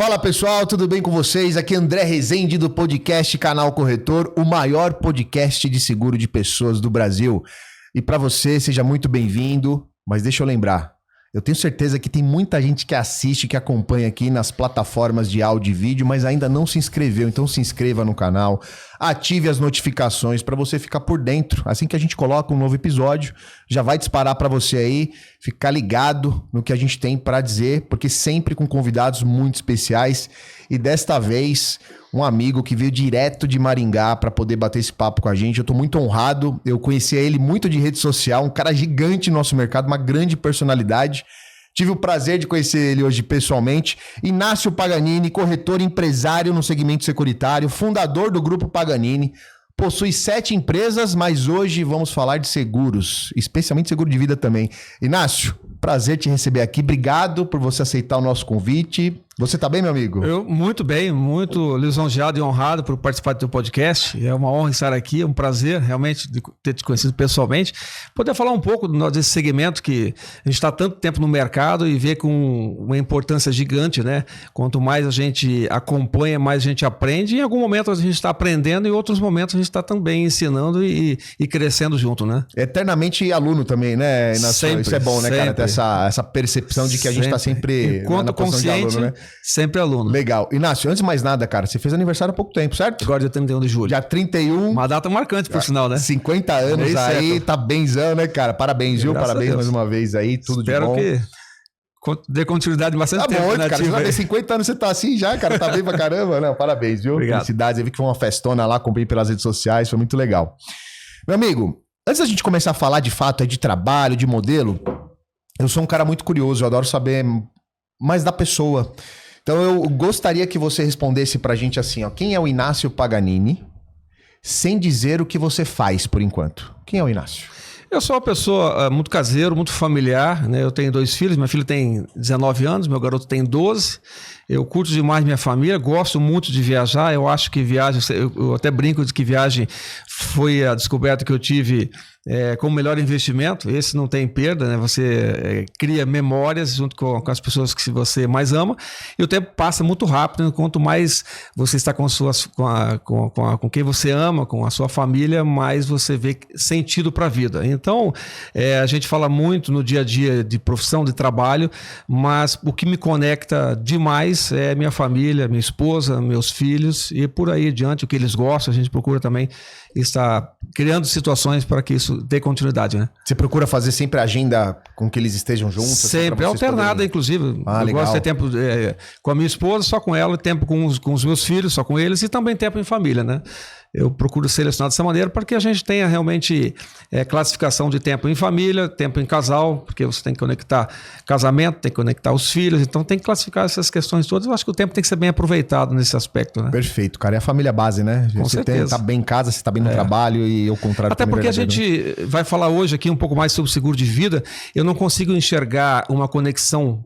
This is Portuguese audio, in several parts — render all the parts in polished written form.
Fala pessoal, tudo bem com vocês? Aqui é André Rezende do podcast Canal Corretor, o maior podcast de seguro de pessoas do Brasil. E para você, seja muito bem-vindo, mas deixa eu lembrar, eu tenho certeza que tem muita gente que assiste, que acompanha aqui nas plataformas de áudio e vídeo, mas ainda não se inscreveu, então se inscreva no canal, ative as notificações para você ficar por dentro. Assim que a gente coloca um novo episódio, já vai disparar para você aí, ficar ligado no que a gente tem para dizer, porque sempre com convidados muito especiais. E desta vez, um amigo que veio direto de Maringá para poder bater esse papo com a gente. Eu tô muito honrado, eu conhecia ele muito de rede social, um cara gigante no nosso mercado, uma grande personalidade. Tive o prazer de conhecer ele hoje pessoalmente. Inácio Paganini, corretor empresário no segmento securitário, fundador do Grupo Paganini, possui 7 empresas, mas hoje vamos falar de seguros, especialmente seguro de vida também. Inácio, prazer te receber aqui. Obrigado por você aceitar o nosso convite. Você tá bem, meu amigo? Eu muito bem, muito lisonjeado e honrado por participar do teu podcast. É uma honra estar aqui, é um prazer realmente de ter te conhecido pessoalmente. Poder falar um pouco desse segmento que a gente está tanto tempo no mercado e vê com uma importância gigante, né? Quanto mais a gente acompanha, mais a gente aprende. Em algum momento a gente está aprendendo, em outros momentos a gente está também ensinando e crescendo junto, né? Eternamente aluno também, né, Inácio? Sempre, isso é bom, né, sempre. cara? Ter essa percepção de que a gente está sempre enquanto consciente, aluno, né? Sempre aluno. Legal. Inácio, antes de mais nada, cara, você fez aniversário há pouco tempo, certo? Agora dia 31 de julho. Dia 31. Uma data marcante, por sinal, né? 50 anos aí, certo. tá benzão, né, cara? Parabéns, viu? Graças Parabéns a Deus. mais uma vez aí, tudo Espero de bom. que dê continuidade bastante Tá tempo. bom, né, cara. Você ativa vai aí. ter 50 anos, você tá assim já, cara. Tá bem pra caramba. Não, parabéns, viu? Obrigado. Felicidades. Eu vi que foi uma festona lá, acompanhei pelas redes sociais, foi muito legal. Meu amigo, antes da gente começar a falar de fato aí de trabalho, de modelo, eu sou um cara muito curioso, eu adoro saber mais da pessoa. Então eu gostaria que você respondesse pra gente assim, ó, quem é o Inácio Paganini, sem dizer o que você faz por enquanto. Quem é o Inácio? Eu sou uma pessoa muito caseiro, muito familiar, né? Eu tenho 2 filhos, minha filha tem 19 anos, meu garoto tem 12. Eu curto demais minha família, gosto muito de viajar. Eu acho que viagem, eu até brinco de que viagem foi a descoberta que eu tive como melhor investimento. Esse não tem perda, né? Você cria memórias junto com as pessoas que você mais ama, e o tempo passa muito rápido, né? Quanto mais você está com quem você ama, com a sua família, mais você vê sentido para a vida. Então, a gente fala muito no dia a dia de profissão, de trabalho, mas o que me conecta demais é minha família, minha esposa, meus filhos, e por aí adiante, o que eles gostam, a gente procura também estar criando situações para que isso dê continuidade, né? Você procura fazer sempre a agenda com que eles estejam juntos? Sempre, alternada, inclusive. Ah, eu legal. gosto de ter tempo com a minha esposa, só com ela, tempo com os meus filhos, só com eles, e também tempo em família, né? Eu procuro selecionar dessa maneira para que a gente tenha realmente classificação de tempo em família, tempo em casal, porque você tem que conectar casamento, tem que conectar os filhos, então tem que classificar essas questões todas. Eu acho que o tempo tem que ser bem aproveitado nesse aspecto, né? Perfeito, cara. É a família base, né? Com você certeza. Tá bem em casa, você tá bem no trabalho e o contrário. Até porque a gente vai falar hoje aqui um pouco mais sobre seguro de vida. Eu não consigo enxergar uma conexão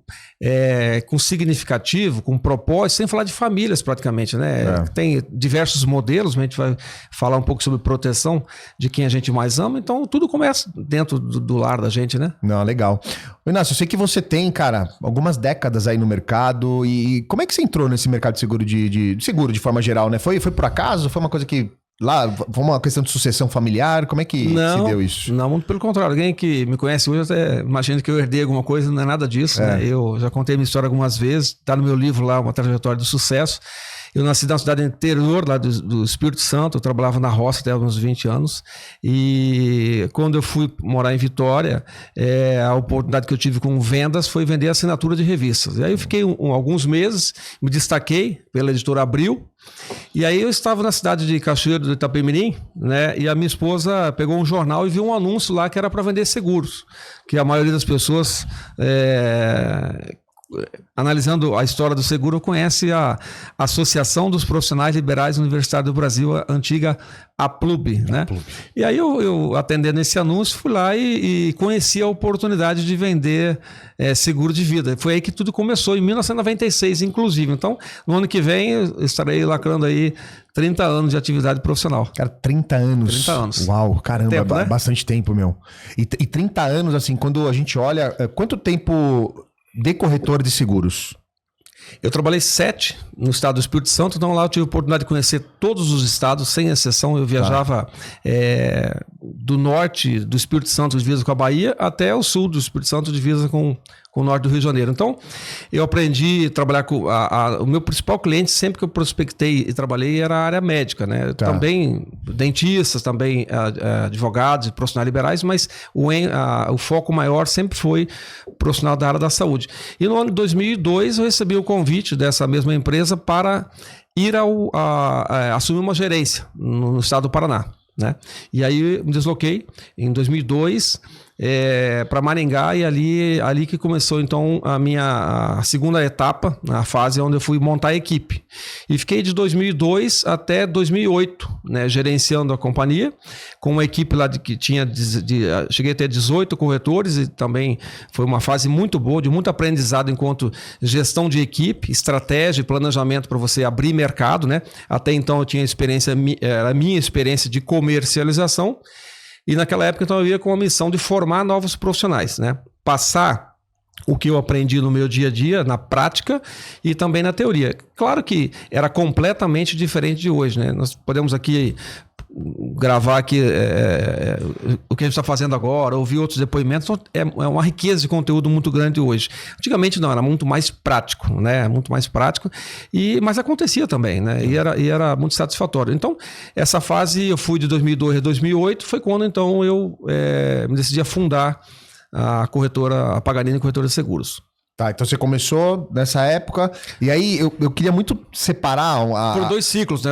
com significativo, com propósito, sem falar de famílias praticamente, né? Tem diversos modelos, a gente vai falar um pouco sobre proteção de quem a gente mais ama, então tudo começa dentro do lar da gente, né? Não, legal. Inácio, eu sei que você tem, cara, algumas décadas aí no mercado, e como é que você entrou nesse mercado de seguro de seguro de forma geral, né? Foi por acaso? Foi uma coisa que lá, foi uma questão de sucessão familiar? Como é que se deu isso? Não, muito pelo contrário. Alguém que me conhece hoje até imagina que eu herdei alguma coisa, não é nada disso, né? Eu já contei minha história algumas vezes, tá no meu livro lá, Uma Trajetória do Sucesso. Eu nasci na cidade interior, lá do Espírito Santo, eu trabalhava na roça até uns 20 anos, e quando eu fui morar em Vitória, a oportunidade que eu tive com vendas foi vender assinatura de revistas. E aí eu fiquei alguns meses, me destaquei pela editora Abril, e aí eu estava na cidade de Cachoeiro do Itapemirim, né? E a minha esposa pegou um jornal e viu um anúncio lá que era para vender seguros, que a maioria das pessoas analisando a história do seguro, conhece a Associação dos Profissionais Liberais Universitários do Brasil, a antiga APLUB, né? E aí eu atendendo esse anúncio, fui lá e conheci a oportunidade de vender seguro de vida. Foi aí que tudo começou, em 1996, inclusive. Então, no ano que vem, eu estarei lacrando aí 30 anos de atividade profissional. Cara, 30 anos. 30 anos. Uau, caramba, Tempo, né? Bastante tempo, meu. E 30 anos, assim, quando a gente olha, quanto tempo de corretor de seguros? Eu trabalhei 7 no estado do Espírito Santo, então lá eu tive a oportunidade de conhecer todos os estados, sem exceção. Eu viajava do norte do Espírito Santo, divisa com a Bahia, até o sul do Espírito Santo, divisa com o norte do Rio de Janeiro. Então, eu aprendi a trabalhar com... o meu principal cliente, sempre que eu prospectei e trabalhei, era a área médica, né? Também dentistas, também advogados e profissionais liberais, mas o foco maior sempre foi profissional da área da saúde. E no ano de 2002, eu recebi o convite dessa mesma empresa para ir assumir uma gerência no estado do Paraná, né? E aí me desloquei em 2002 para Maringá, e ali que começou então a segunda etapa, a fase onde eu fui montar a equipe. E fiquei de 2002 até 2008, né, gerenciando a companhia, com uma equipe lá que tinha, cheguei a ter 18 corretores, e também foi uma fase muito boa, de muito aprendizado enquanto gestão de equipe, estratégia e planejamento para você abrir mercado, né? Até então eu tinha a minha experiência de comercialização. E naquela época, então, eu ia com a missão de formar novos profissionais, né? Passar o que eu aprendi no meu dia a dia, na prática e também na teoria. Claro que era completamente diferente de hoje, né? Nós podemos aqui gravar aqui o que a gente está fazendo agora, ouvir outros depoimentos, então é uma riqueza de conteúdo muito grande hoje. Antigamente não, era muito mais prático, né? Muito mais prático, mas acontecia também, né? E era muito satisfatório. Então, essa fase, eu fui de 2002 a 2008, foi quando então eu me decidi a fundar a corretora, a Paganini Corretora de Seguros. Tá, então você começou nessa época, e aí eu queria muito separar... Por 2 ciclos, né?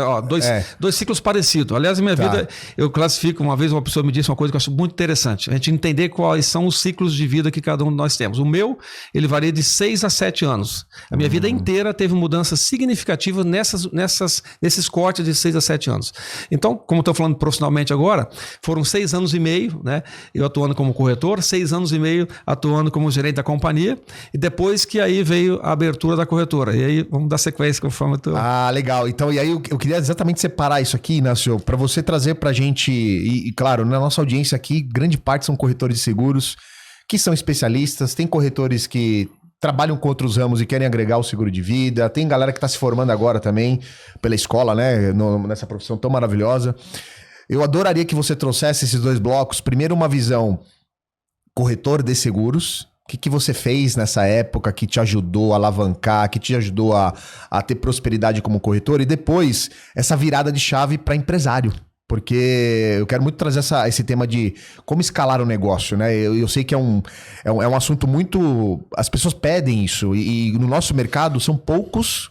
Dois ciclos parecidos. Aliás, na minha vida, eu classifico, uma vez uma pessoa me disse uma coisa que eu acho muito interessante, a gente entender quais são os ciclos de vida que cada um de nós temos. O meu, ele varia de 6 a 7 anos. A minha vida inteira teve mudanças significativas nesses cortes de 6 a 7 anos. Então, como estou falando profissionalmente agora, foram 6 anos e meio, né? Eu atuando como corretor, 6 anos e meio atuando como gerente da companhia, e depois que aí veio a abertura da corretora. E aí vamos dar sequência conforme tu... Legal. Então, e aí eu queria exatamente separar isso aqui, Inácio, para você trazer pra gente, e claro, na nossa audiência aqui, grande parte são corretores de seguros, que são especialistas, tem corretores que trabalham com outros ramos e querem agregar o seguro de vida, tem galera que está se formando agora também pela escola, né, nessa profissão tão maravilhosa. Eu adoraria que você trouxesse esses 2 blocos. Primeiro, uma visão corretor de seguros. O que você fez nessa época que te ajudou a alavancar, que te ajudou a ter prosperidade como corretor? E depois, essa virada de chave para empresário. Porque eu quero muito trazer esse tema de como escalar o negócio, né? Eu sei que é um assunto muito... As pessoas pedem isso. E no nosso mercado são poucos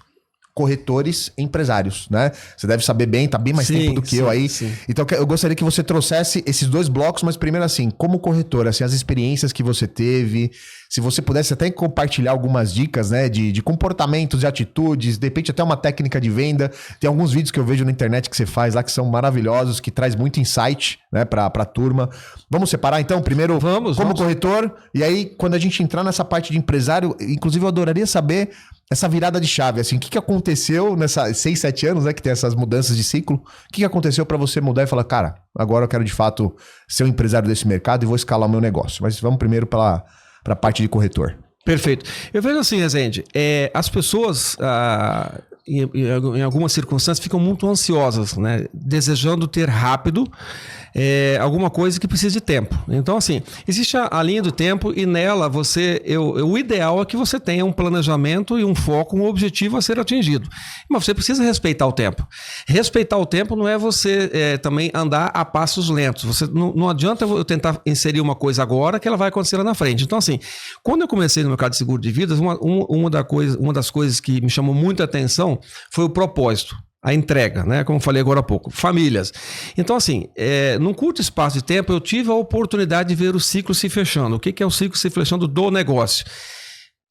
corretores empresários, né? Você deve saber bem, tá bem mais tempo do que eu aí. Sim. Então eu gostaria que você trouxesse esses 2 blocos, mas primeiro assim, como corretor, assim, as experiências que você teve, se você pudesse até compartilhar algumas dicas, né, de comportamentos e atitudes, de repente até uma técnica de venda. Tem alguns vídeos que eu vejo na internet que você faz lá que são maravilhosos, que traz muito insight, né, pra turma. Vamos separar então? Primeiro, vamos. Corretor, e aí quando a gente entrar nessa parte de empresário, inclusive eu adoraria saber essa virada de chave, assim, o que aconteceu nessas 6, 7 anos, né, que tem essas mudanças de ciclo, o que aconteceu para você mudar e falar, cara, agora eu quero de fato ser um empresário desse mercado e vou escalar o meu negócio. Mas vamos primeiro para a parte de corretor. Perfeito. Eu vejo assim, Rezende, as pessoas, em algumas circunstâncias, ficam muito ansiosas, né, desejando ter rápido alguma coisa que precisa de tempo. Então, assim, existe a linha do tempo e nela o ideal é que você tenha um planejamento e um foco, um objetivo a ser atingido. Mas você precisa respeitar o tempo. Respeitar o tempo não é você também andar a passos lentos. Você não adianta eu tentar inserir uma coisa agora que ela vai acontecer lá na frente. Então, assim, quando eu comecei no mercado de seguro de vidas, uma das coisas que me chamou muita atenção foi o propósito. A entrega, né? Como eu falei agora há pouco. Famílias. Então, assim, num curto espaço de tempo, eu tive a oportunidade de ver o ciclo se fechando. O que é o ciclo se fechando do negócio?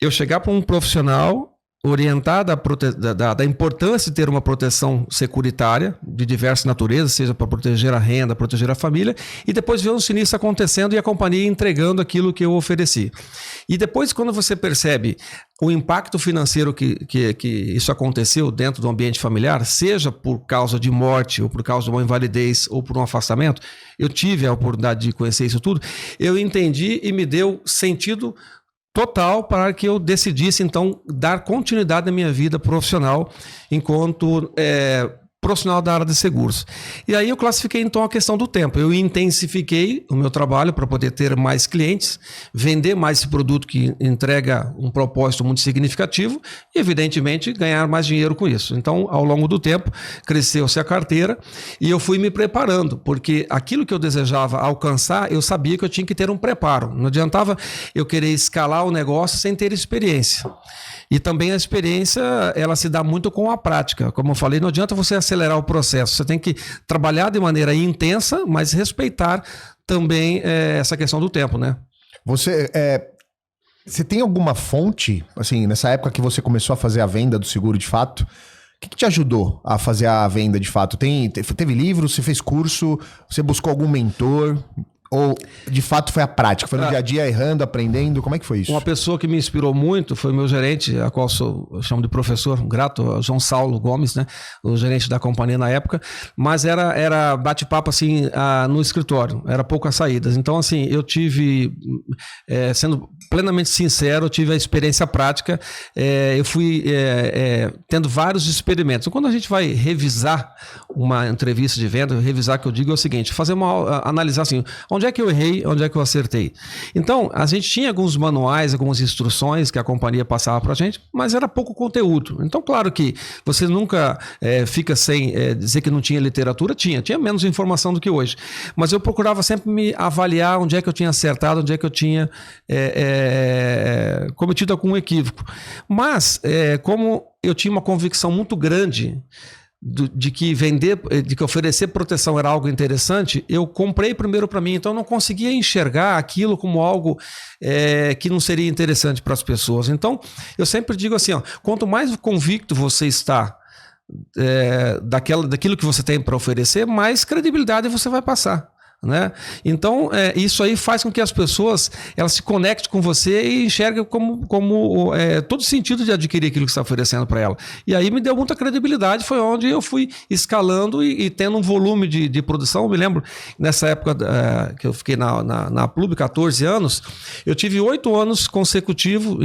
Eu chegar para um profissional orientar da importância de ter uma proteção securitária de diversas naturezas, seja para proteger a renda, proteger a família, e depois ver um sinistro acontecendo e a companhia entregando aquilo que eu ofereci. E depois, quando você percebe o impacto financeiro que isso aconteceu dentro do ambiente familiar, seja por causa de morte, ou por causa de uma invalidez, ou por um afastamento, eu tive a oportunidade de conhecer isso tudo, eu entendi e me deu sentido total para que eu decidisse, então, dar continuidade à minha vida profissional enquanto profissional da área de seguros. E aí eu classifiquei, então, a questão do tempo. Eu intensifiquei o meu trabalho para poder ter mais clientes, vender mais esse produto que entrega um propósito muito significativo e, evidentemente, ganhar mais dinheiro com isso. Então, ao longo do tempo, cresceu-se a carteira e eu fui me preparando, porque aquilo que eu desejava alcançar, eu sabia que eu tinha que ter um preparo. Não adiantava eu querer escalar o negócio sem ter experiência. E também a experiência, ela se dá muito com a prática. Como eu falei, não adianta você acelerar o processo. Você tem que trabalhar de maneira intensa, mas respeitar também essa questão do tempo, né? Você tem alguma fonte, assim, nessa época que você começou a fazer a venda do seguro de fato, o que te ajudou a fazer a venda de fato? Teve livro, você fez curso, você buscou algum mentor? Ou, de fato, foi a prática? Foi no dia a dia, errando, aprendendo? Como é que foi isso? Uma pessoa que me inspirou muito foi o meu gerente, a qual eu chamo de professor, grato, João Saulo Gomes, né? O gerente da companhia na época. Mas era bate-papo, assim, no escritório. Era poucas saídas. Então, assim, eu tive, sendo plenamente sincero, eu tive a experiência prática. Eu fui tendo vários experimentos. Quando a gente vai revisar uma entrevista de venda, revisar, que eu digo é o seguinte, analisar assim, onde é que eu errei, onde é que eu acertei. Então, a gente tinha alguns manuais, algumas instruções que a companhia passava para a gente, mas era pouco conteúdo. Então, claro que você nunca fica sem dizer que não tinha literatura, tinha menos informação do que hoje. Mas eu procurava sempre me avaliar onde é que eu tinha acertado, onde é que eu tinha cometido algum equívoco. Mas, como eu tinha uma convicção muito grande de que oferecer proteção era algo interessante, eu comprei primeiro para mim, então eu não conseguia enxergar aquilo como algo que não seria interessante para as pessoas. Então, eu sempre digo assim, quanto mais convicto você está daquilo que você tem para oferecer, mais credibilidade você vai passar. Né? Então, isso aí faz com que as pessoas elas se conectem com você e enxerguem como todo sentido de adquirir aquilo que você está oferecendo para ela. E aí me deu muita credibilidade, foi onde eu fui escalando e tendo um volume de produção. Eu me lembro, nessa época que eu fiquei na Plub, 14 anos, eu tive 8 anos consecutivos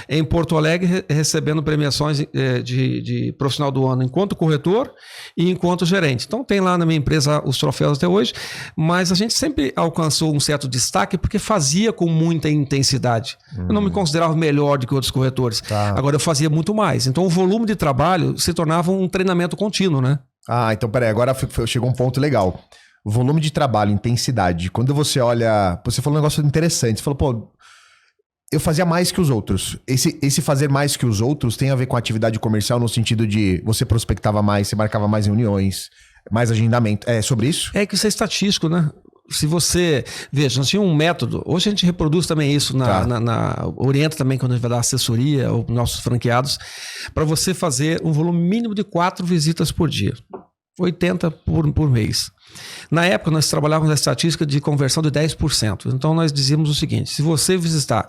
em Porto Alegre, recebendo premiações de profissional do ano enquanto corretor e enquanto gerente. Então, tem lá na minha empresa os troféus até hoje, mas a gente sempre alcançou um certo destaque porque fazia com muita intensidade. Eu não me considerava melhor do que outros corretores. Tá. Agora eu fazia muito mais. Então o volume de trabalho se tornava um treinamento contínuo, né? Então peraí, agora chegou um ponto legal. Volume de trabalho, intensidade. Quando você olha... Você falou um negócio interessante. Você falou, eu fazia mais que os outros. Esse fazer mais que os outros tem a ver com atividade comercial no sentido de você prospectava mais, você marcava mais reuniões, mais agendamento. É sobre isso? É que isso é estatístico, né? Se você... Veja, nós tínhamos um método. Hoje a gente reproduz também isso, orienta também quando a gente vai dar assessoria aos nossos franqueados, para você fazer um volume mínimo de 4 visitas por dia. 80 por mês. Na época, nós trabalhávamos a estatística de conversão de 10%. Então, nós dizíamos o seguinte, se você visitar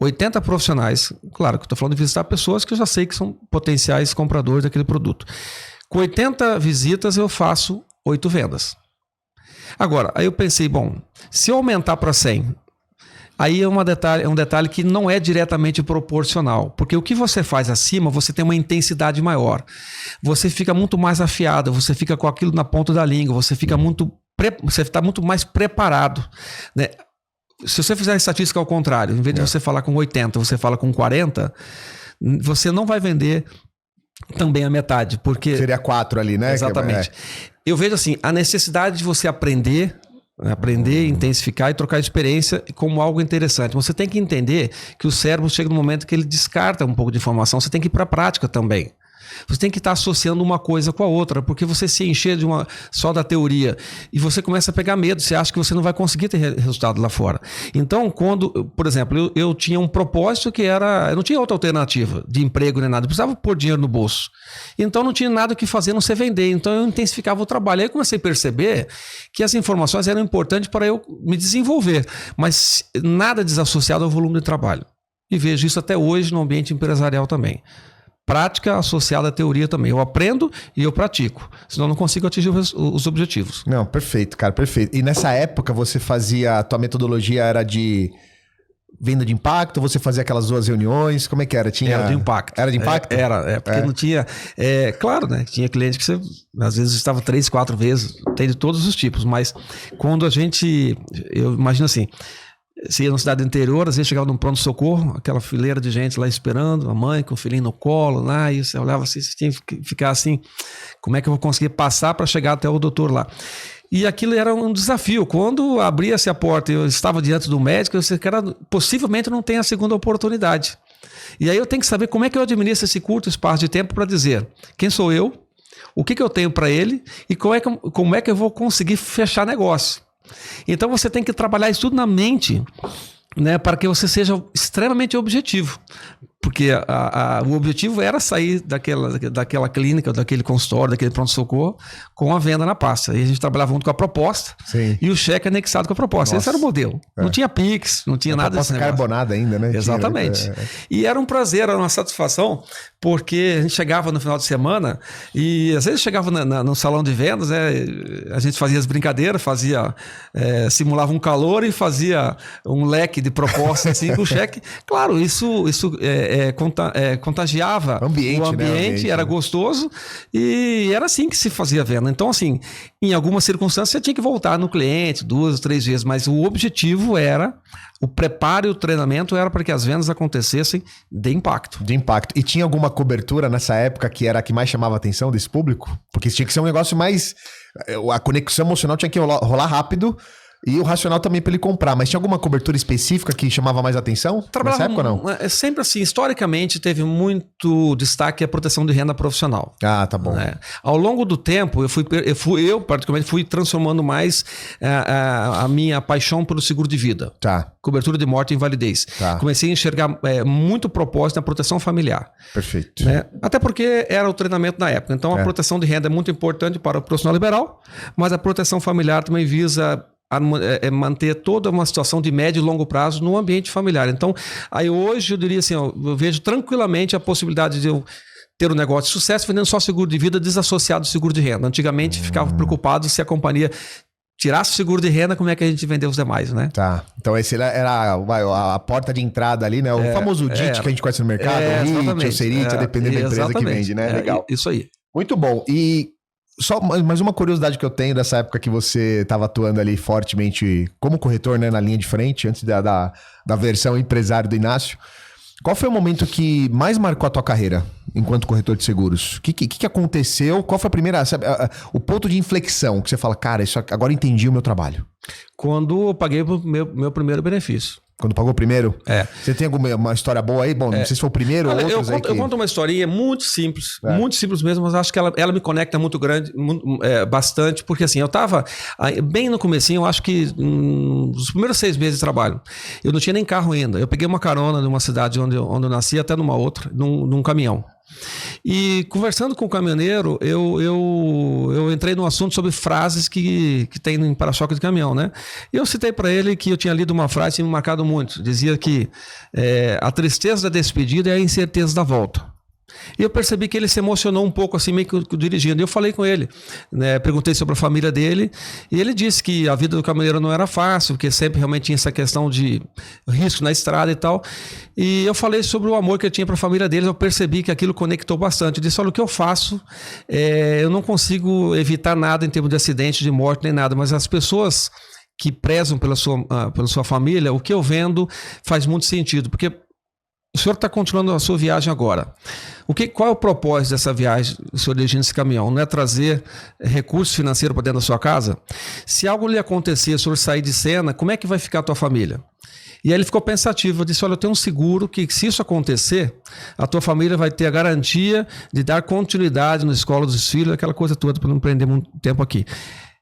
80 profissionais, claro que eu estou falando de visitar pessoas que eu já sei que são potenciais compradores daquele produto. Com 80 visitas, eu faço 8 vendas. Agora, aí eu pensei, se eu aumentar para 100, aí é um detalhe que não é diretamente proporcional. Porque o que você faz acima, você tem uma intensidade maior. Você fica muito mais afiado, você fica com aquilo na ponta da língua, você está muito mais preparado, né? Se você fizer a estatística ao contrário, em vez de você falar com 80, você fala com 40, você não vai vender também a metade, porque... Seria 4 ali, né? Exatamente. Eu vejo assim, a necessidade de você aprender, intensificar e trocar experiência como algo interessante. Você tem que entender que o cérebro chega no momento que ele descarta um pouco de informação, você tem que ir para a prática também. Você tem que estar associando uma coisa com a outra, porque você se encher só da teoria e você começa a pegar medo, você acha que você não vai conseguir ter resultado lá fora. Então, por exemplo, eu tinha um propósito que eu não tinha outra alternativa de emprego nem nada, eu precisava pôr dinheiro no bolso. Então, não tinha nada o que fazer, não ser vender. Então, eu intensificava o trabalho. Aí eu comecei a perceber que as informações eram importantes para eu me desenvolver, mas nada desassociado ao volume de trabalho. E vejo isso até hoje no ambiente empresarial também. Prática associada à teoria também. Eu aprendo e eu pratico. Senão eu não consigo atingir os objetivos. Não, perfeito, cara, perfeito. E nessa época você a tua metodologia era de venda de impacto? Você fazia aquelas 2 reuniões? Como é que era? Era de impacto. Era de impacto? Porque não tinha... claro, né? Tinha cliente que você, às vezes, estava 3, 4 vezes. Tem de todos os tipos. Mas quando a gente... Eu imagino assim... Você ia na cidade do interior, às vezes chegava num pronto-socorro, aquela fileira de gente lá esperando, a mãe com o filhinho no colo lá, e você olhava assim, você tinha que ficar assim, como é que eu vou conseguir passar para chegar até o doutor lá? E aquilo era um desafio. Quando abria-se a porta e eu estava diante do médico, eu sei que possivelmente não tem a segunda oportunidade. E aí eu tenho que saber como é que eu administro esse curto espaço de tempo para dizer quem sou eu, o que eu tenho para ele e como é que eu vou conseguir fechar negócio. Então você tem que trabalhar isso tudo na mente, né, para que você seja extremamente objetivo. Porque o objetivo era sair daquela clínica, daquele consultório, daquele pronto-socorro, com a venda na pasta. E a gente trabalhava junto com a proposta. Sim. E o cheque anexado com a proposta. Nossa. Esse era o modelo. Não tinha Pix, não tinha nada disso. Proposta carbonada ainda, né? Exatamente. E era um prazer, era uma satisfação, porque a gente chegava no final de semana e às vezes chegava no salão de vendas, né, a gente fazia as brincadeiras, simulava um calor e fazia um leque de propostas assim, com o cheque. Claro, isso contagiava o ambiente, né? Era gostoso e era assim que se fazia a venda. Então, assim, em algumas circunstâncias você tinha que voltar no cliente 2, 3 vezes, mas o objetivo era, o preparo e o treinamento era para que as vendas acontecessem de impacto. De impacto. E tinha alguma cobertura nessa época que era a que mais chamava a atenção desse público? Porque tinha que ser um negócio mais... A conexão emocional tinha que rolar rápido. E o racional também para ele comprar. Mas tinha alguma cobertura específica que chamava mais atenção nessa época ou não? Sempre assim, historicamente teve muito destaque a proteção de renda profissional. Ah, tá bom. Né? Ao longo do tempo, eu particularmente fui transformando mais a minha paixão pelo seguro de vida. Tá. Cobertura de morte e invalidez. Tá. Comecei a enxergar muito propósito na proteção familiar. Perfeito. Né? Até porque era o treinamento na época. Então a proteção de renda é muito importante para o profissional liberal, mas a proteção familiar também visa manter toda uma situação de médio e longo prazo no ambiente familiar. Então, aí hoje eu diria assim, eu vejo tranquilamente a possibilidade de eu ter um negócio de sucesso vendendo só seguro de vida desassociado do seguro de renda. Antigamente ficava preocupado se a companhia tirasse o seguro de renda, como é que a gente vendeu os demais, né? Tá. Então esse era a porta de entrada ali, né? O famoso DIT que a gente conhece no mercado, o RIT, o CERIT, dependendo da empresa que vende, né? Legal. Isso aí. Muito bom. E só mais uma curiosidade que eu tenho dessa época que você estava atuando ali fortemente como corretor, né, na linha de frente, antes da versão empresário do Inácio. Qual foi o momento que mais marcou a tua carreira enquanto corretor de seguros? O que aconteceu? Qual foi a primeira, o ponto de inflexão que você fala, cara, agora entendi o meu trabalho? Quando eu paguei o meu primeiro benefício. Quando pagou o primeiro? Você tem alguma história boa aí? Bom, não sei se foi o primeiro ou outros eu conto uma historinha muito simples mesmo, mas acho que ela me conecta bastante, porque assim, eu estava bem no comecinho, eu acho que nos primeiros 6 meses de trabalho, eu não tinha nem carro ainda. Eu peguei uma carona numa cidade onde eu nasci, até numa outra, num caminhão. E conversando com o caminhoneiro, eu entrei num assunto sobre frases que tem em para-choque de caminhão, né? E eu citei para ele que eu tinha lido uma frase que tinha me marcado muito. Dizia que a tristeza da despedida é a incerteza da volta. E eu percebi que ele se emocionou um pouco, assim, meio que dirigindo. E eu falei com ele, né? Perguntei sobre a família dele, e ele disse que a vida do caminhoneiro não era fácil, porque sempre realmente tinha essa questão de risco na estrada e tal. E eu falei sobre o amor que ele tinha para a família deles, eu percebi que aquilo conectou bastante. Eu disse, olha, o que eu faço, eu não consigo evitar nada em termos de acidente, de morte, nem nada, mas as pessoas que prezam pela sua família, o que eu vendo faz muito sentido, porque o senhor está continuando a sua viagem agora. Qual é o propósito dessa viagem, o senhor dirigindo esse caminhão? Não é trazer recursos financeiros para dentro da sua casa? Se algo lhe acontecer, o senhor sair de cena, como é que vai ficar a tua família? E aí ele ficou pensativo, eu disse, olha, eu tenho um seguro que se isso acontecer, a tua família vai ter a garantia de dar continuidade na escola dos filhos, aquela coisa toda, para não prender muito tempo aqui.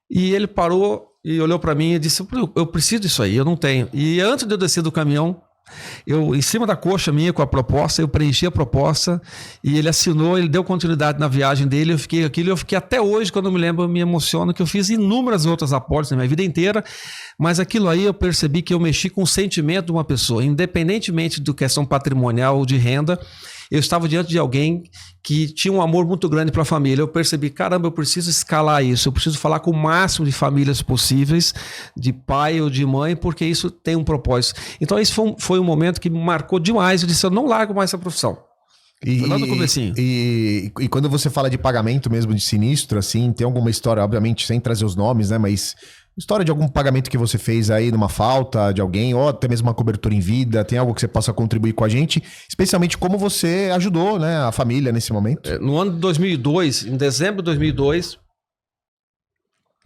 E ele parou e olhou para mim e disse, eu preciso disso aí, eu não tenho. E antes de eu descer do caminhão, em cima da coxa minha com a proposta, eu preenchi a proposta e ele assinou, ele deu continuidade na viagem dele, eu fiquei até hoje, quando eu me lembro, eu me emociono, que eu fiz inúmeras outras aportes na minha vida inteira, mas aquilo aí eu percebi que eu mexi com o sentimento de uma pessoa, independentemente de questão patrimonial ou de renda, eu estava diante de alguém que tinha um amor muito grande para a família. Eu percebi, caramba, eu preciso escalar isso, eu preciso falar com o máximo de famílias possíveis, de pai ou de mãe, porque isso tem um propósito. Então esse foi um momento que me marcou demais. Eu disse, eu não largo mais essa profissão. Lá no comecinho. E quando você fala de pagamento mesmo de sinistro, assim, tem alguma história, obviamente, sem trazer os nomes, né? Mas história de algum pagamento que você fez aí numa falta de alguém, ou até mesmo uma cobertura em vida, tem algo que você possa contribuir com a gente? Especialmente como você ajudou, né, a família nesse momento? No ano de 2002, em dezembro de 2002,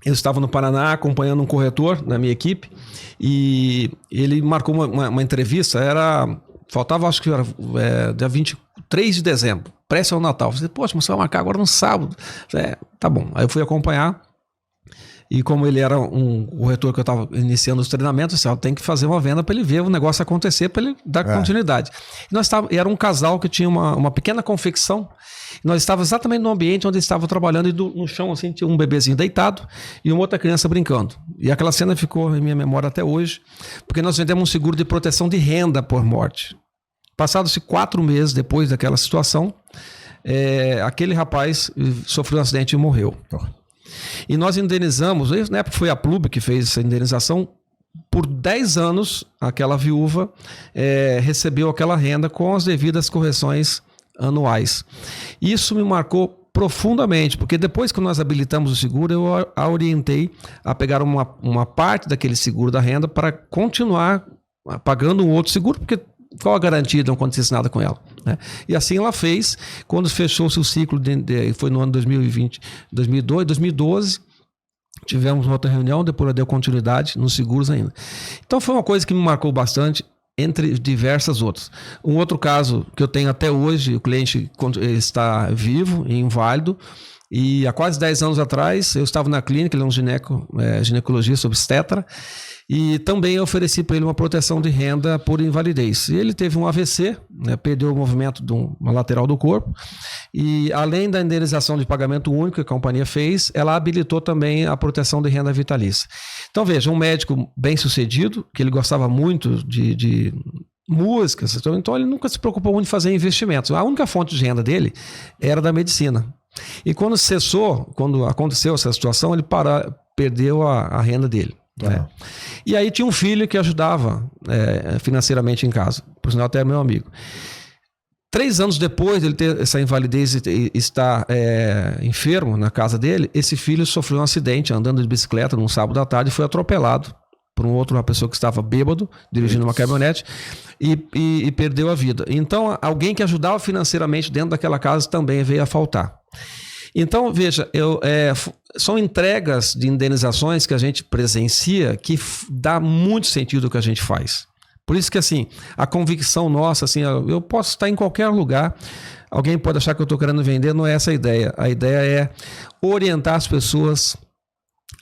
eu estava no Paraná acompanhando um corretor na minha equipe e ele marcou uma entrevista, faltava, acho que era dia 23 de dezembro, prestes ao Natal. Eu falei, poxa, mas você vai marcar agora no sábado. Eu falei, tá bom. Aí eu fui acompanhar e como ele era um corretor que eu estava iniciando os treinamentos, eu disse, eu tenho que fazer uma venda para ele ver o negócio acontecer, para ele dar continuidade. E era um casal que tinha uma pequena confecção. Nós estávamos exatamente no ambiente onde eles estavam trabalhando e no chão assim tinha um bebezinho deitado e uma outra criança brincando. E aquela cena ficou em minha memória até hoje, porque nós vendemos um seguro de proteção de renda por morte. Passados-se 4 meses depois daquela situação, aquele rapaz sofreu um acidente e morreu. E nós indenizamos, na época foi a Plub que fez essa indenização, por 10 anos aquela viúva recebeu aquela renda com as devidas correções anuais. Isso me marcou profundamente, porque depois que nós habilitamos o seguro, eu a orientei a pegar uma parte daquele seguro da renda para continuar pagando um outro seguro, porque qual a garantia de não acontecer nada com ela, né? E assim ela fez. Quando fechou-se o ciclo, foi no ano 2012, tivemos uma outra reunião, depois ela deu continuidade nos seguros ainda. Então foi uma coisa que me marcou bastante, entre diversas outras. Um outro caso que eu tenho até hoje, o cliente está vivo e inválido, e há quase 10 anos atrás eu estava na clínica, ele é um ginecologista obstetra, e também eu ofereci para ele uma proteção de renda por invalidez. E ele teve um AVC, né, perdeu o movimento de uma lateral do corpo, e além da indenização de pagamento único que a companhia fez, ela habilitou também a proteção de renda vitalícia. Então veja, um médico bem sucedido, que ele gostava muito de músicas, então ele nunca se preocupou muito em fazer investimentos. A única fonte de renda dele era da medicina. E quando aconteceu essa situação, ele perdeu a renda dele. Né? E aí tinha um filho que ajudava financeiramente em casa, por sinal até era meu amigo. 3 anos depois de ele ter essa invalidez e estar enfermo na casa dele, esse filho sofreu um acidente andando de bicicleta num sábado à tarde e foi atropelado por uma pessoa que estava bêbado, dirigindo uma caminhonete e perdeu a vida. Então alguém que ajudava financeiramente dentro daquela casa também veio a faltar. Então, veja, são entregas de indenizações que a gente presencia que dá muito sentido o que a gente faz. Por isso que, assim, a convicção nossa, assim, eu posso estar em qualquer lugar, alguém pode achar que eu estou querendo vender, não é essa a ideia. A ideia é orientar as pessoas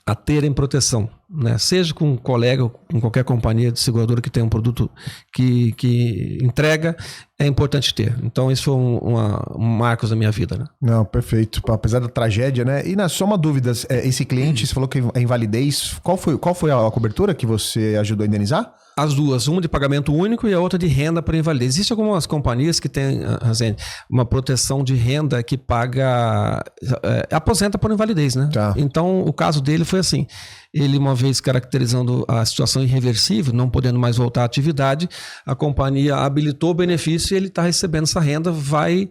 a terem proteção, né? Seja com um colega ou com qualquer companhia de seguradora que tem um produto que entrega, é importante ter. Então isso foi um marcos da minha vida, né? Não, perfeito. Apesar da tragédia, né? E só uma dúvida, esse cliente, você falou que é invalidez, qual foi a cobertura que você ajudou a indenizar? As duas, uma de pagamento único e a outra de renda para invalidez. Existem algumas companhias que têm, uma proteção de renda que paga, aposenta por invalidez, né? Tá. Então, o caso dele foi assim, ele uma vez caracterizando a situação irreversível, não podendo mais voltar à atividade, a companhia habilitou o benefício e ele está recebendo essa renda, vai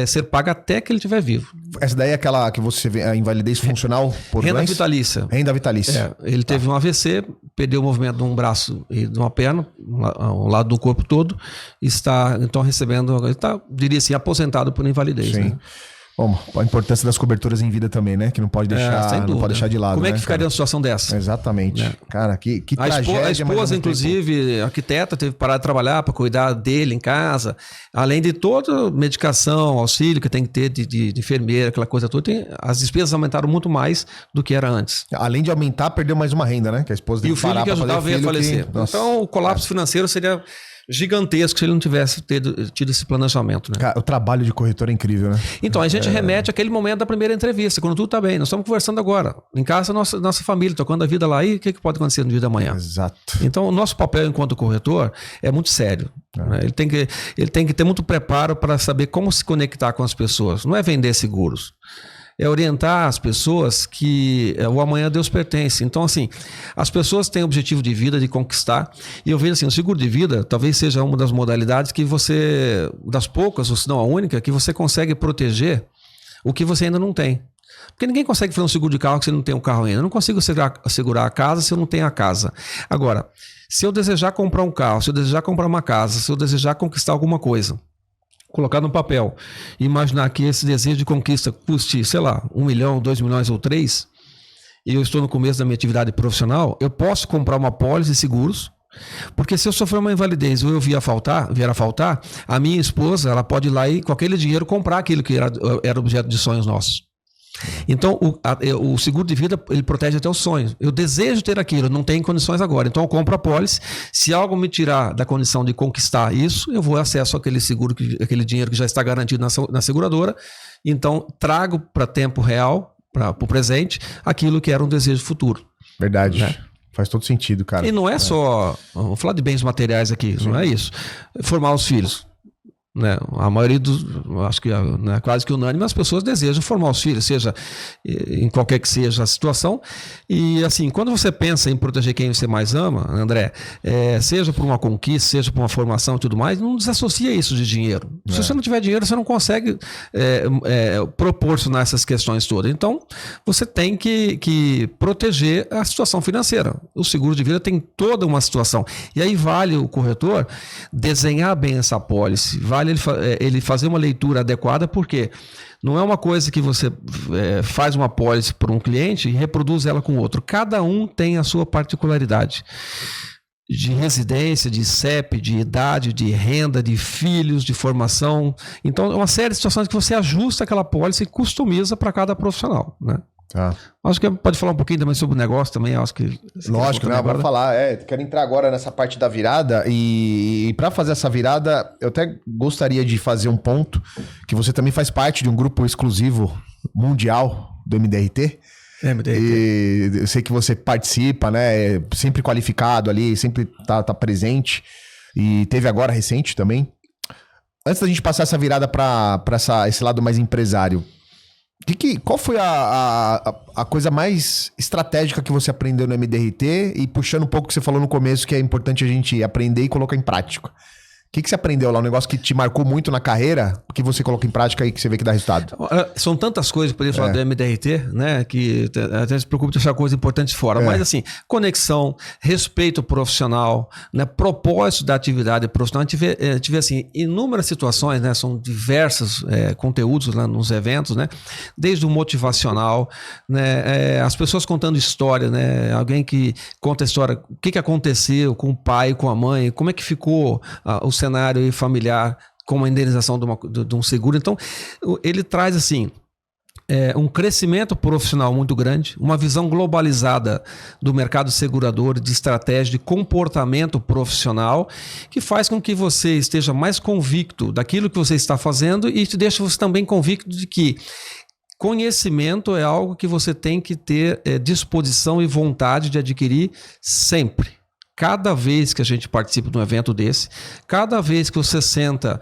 ser paga até que ele estiver vivo. Essa daí é aquela que você vê, a invalidez funcional por renda doença? Vitalícia. Renda vitalícia. Ele teve um AVC, perdeu o movimento de um braço e de uma perna, um lado do corpo todo, está então recebendo, diria assim, aposentado por invalidez. Sim. Né? Bom, a importância das coberturas em vida também, né? Que não pode deixar, não pode deixar de lado. Como é que né, ficaria cara? uma situação dessa? Exatamente. Cara, que tragédia. A esposa, inclusive, arquiteta, teve que parar de trabalhar para cuidar dele em casa. Além de toda medicação, auxílio que tem que ter de enfermeira, aquela coisa toda, as despesas aumentaram muito mais do que era antes. Além de aumentar, perdeu mais uma renda, né? Que a esposa e o filho que ajudava veio a falecer. Então, o colapso financeiro seria gigantesco se ele não tivesse tido esse planejamento, né? Cara, o trabalho de corretor é incrível, né? Então, a gente remete àquele momento da primeira entrevista, quando tudo tá bem. Nós estamos conversando agora. Em casa, nossa família, tocando a vida lá. E o que pode acontecer no dia da manhã? Exato. Então, o nosso papel enquanto corretor é muito sério. Né? Ele tem que ter muito preparo para saber como se conectar com as pessoas. Não é vender seguros. É orientar as pessoas que o amanhã a Deus pertence. Então, assim, as pessoas têm objetivo de vida, de conquistar. E eu vejo assim, o seguro de vida talvez seja uma das modalidades que você, das poucas, ou se não a única, que você consegue proteger o que você ainda não tem. Porque ninguém consegue fazer um seguro de carro se você não tem um carro ainda. Eu não consigo segurar a casa se eu não tenho a casa. Agora, se eu desejar comprar um carro, se eu desejar comprar uma casa, se eu desejar conquistar alguma coisa, colocar no papel e imaginar que esse desejo de conquista custe, sei lá, 1 milhão, 2 milhões ou 3, e eu estou no começo da minha atividade profissional, eu posso comprar uma pólice de seguros, porque se eu sofrer uma invalidez ou eu vier a faltar, a minha esposa ela pode ir lá e com aquele dinheiro comprar aquilo que era objeto de sonhos nossos. Então, o seguro de vida, ele protege até os sonhos. Eu desejo ter aquilo, não tenho condições agora. Então, eu compro a pólice. Se algo me tirar da condição de conquistar isso, eu vou acesso àquele seguro, aquele dinheiro que já está garantido na seguradora. Então, trago para tempo real, para o presente, aquilo que era um desejo futuro. Verdade. Né? Faz todo sentido, cara. E não é só... Vou falar de bens materiais aqui, não é isso. Formar os filhos. Né? A maioria acho que né, quase que unânime, as pessoas desejam formar os filhos, seja em qualquer que seja a situação. E assim, quando você pensa em proteger quem você mais ama, André, seja por uma conquista, seja por uma formação e tudo mais, não desassocia isso de dinheiro. Se você não tiver dinheiro, você não consegue proporcionar essas questões todas. Então, você tem que proteger a situação financeira. O seguro de vida tem toda uma situação. E aí vale o corretor desenhar bem essa apólice, vale ele fazer uma leitura adequada, porque não é uma coisa que você faz uma apólice para um cliente e reproduz ela com outro. Cada um tem a sua particularidade de residência, de CEP, de idade, de renda, de filhos, de formação. Então, é uma série de situações que você ajusta aquela apólice e customiza para cada profissional, né? Tá. Acho que pode falar um pouquinho também sobre o negócio também, acho que... Lógico, né? Vamos falar. Quero entrar agora nessa parte da virada e para fazer essa virada, eu até gostaria de fazer um ponto que você também faz parte de um grupo exclusivo mundial do MDRT. E eu sei que você participa, né? Sempre qualificado ali, sempre tá presente. E teve agora recente também. Antes da gente passar essa virada para esse lado mais empresário, qual foi a coisa mais estratégica que você aprendeu no MDRT? E puxando um pouco o que você falou no começo, que é importante a gente aprender e colocar em prática. O que você aprendeu lá? Um negócio que te marcou muito na carreira, que você coloca em prática e que você vê que dá resultado? São tantas coisas que eu poderia falar do MDRT, né? Que até se preocupa de deixar coisas importantes fora. Mas assim, conexão, respeito profissional, né? Propósito da atividade profissional. A gente vê assim, inúmeras situações, né? São diversos conteúdos lá nos eventos, né? Desde o motivacional, né? As pessoas contando história, né? Alguém que conta a história, o que aconteceu com o pai, com a mãe, como é que ficou o cenário familiar com a indenização de um seguro. Então, ele traz assim um crescimento profissional muito grande, uma visão globalizada do mercado segurador, de estratégia, de comportamento profissional, que faz com que você esteja mais convicto daquilo que você está fazendo e te deixa você também convicto de que conhecimento é algo que você tem que ter disposição e vontade de adquirir sempre. Cada vez que a gente participa de um evento desse, cada vez que você senta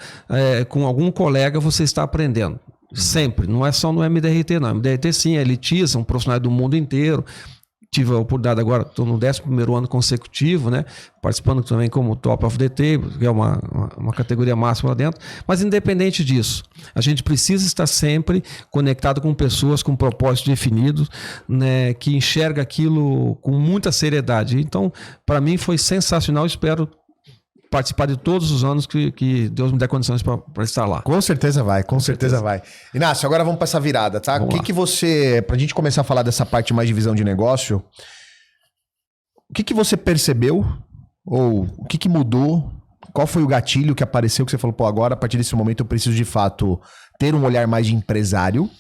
com algum colega, você está aprendendo. Sempre. Não é só no MDRT, não. MDRT, sim, elitiza, um profissional do mundo inteiro. Tive a oportunidade agora, estou no 11º ano consecutivo, né? Participando também como Top of the Table, que é uma categoria máxima lá dentro. Mas independente disso, a gente precisa estar sempre conectado com pessoas com propósitos definidos, né? Que enxerga aquilo com muita seriedade. Então, para mim foi sensacional, espero participar de todos os anos que Deus me dê condições para estar lá. Com certeza vai, com certeza vai. Inácio, agora vamos para essa virada, tá? O que você, pra gente começar a falar dessa parte mais de visão de negócio, o que você percebeu ou o que mudou? Qual foi o gatilho que apareceu que você falou, pô, agora a partir desse momento eu preciso de fato ter um olhar mais de empresário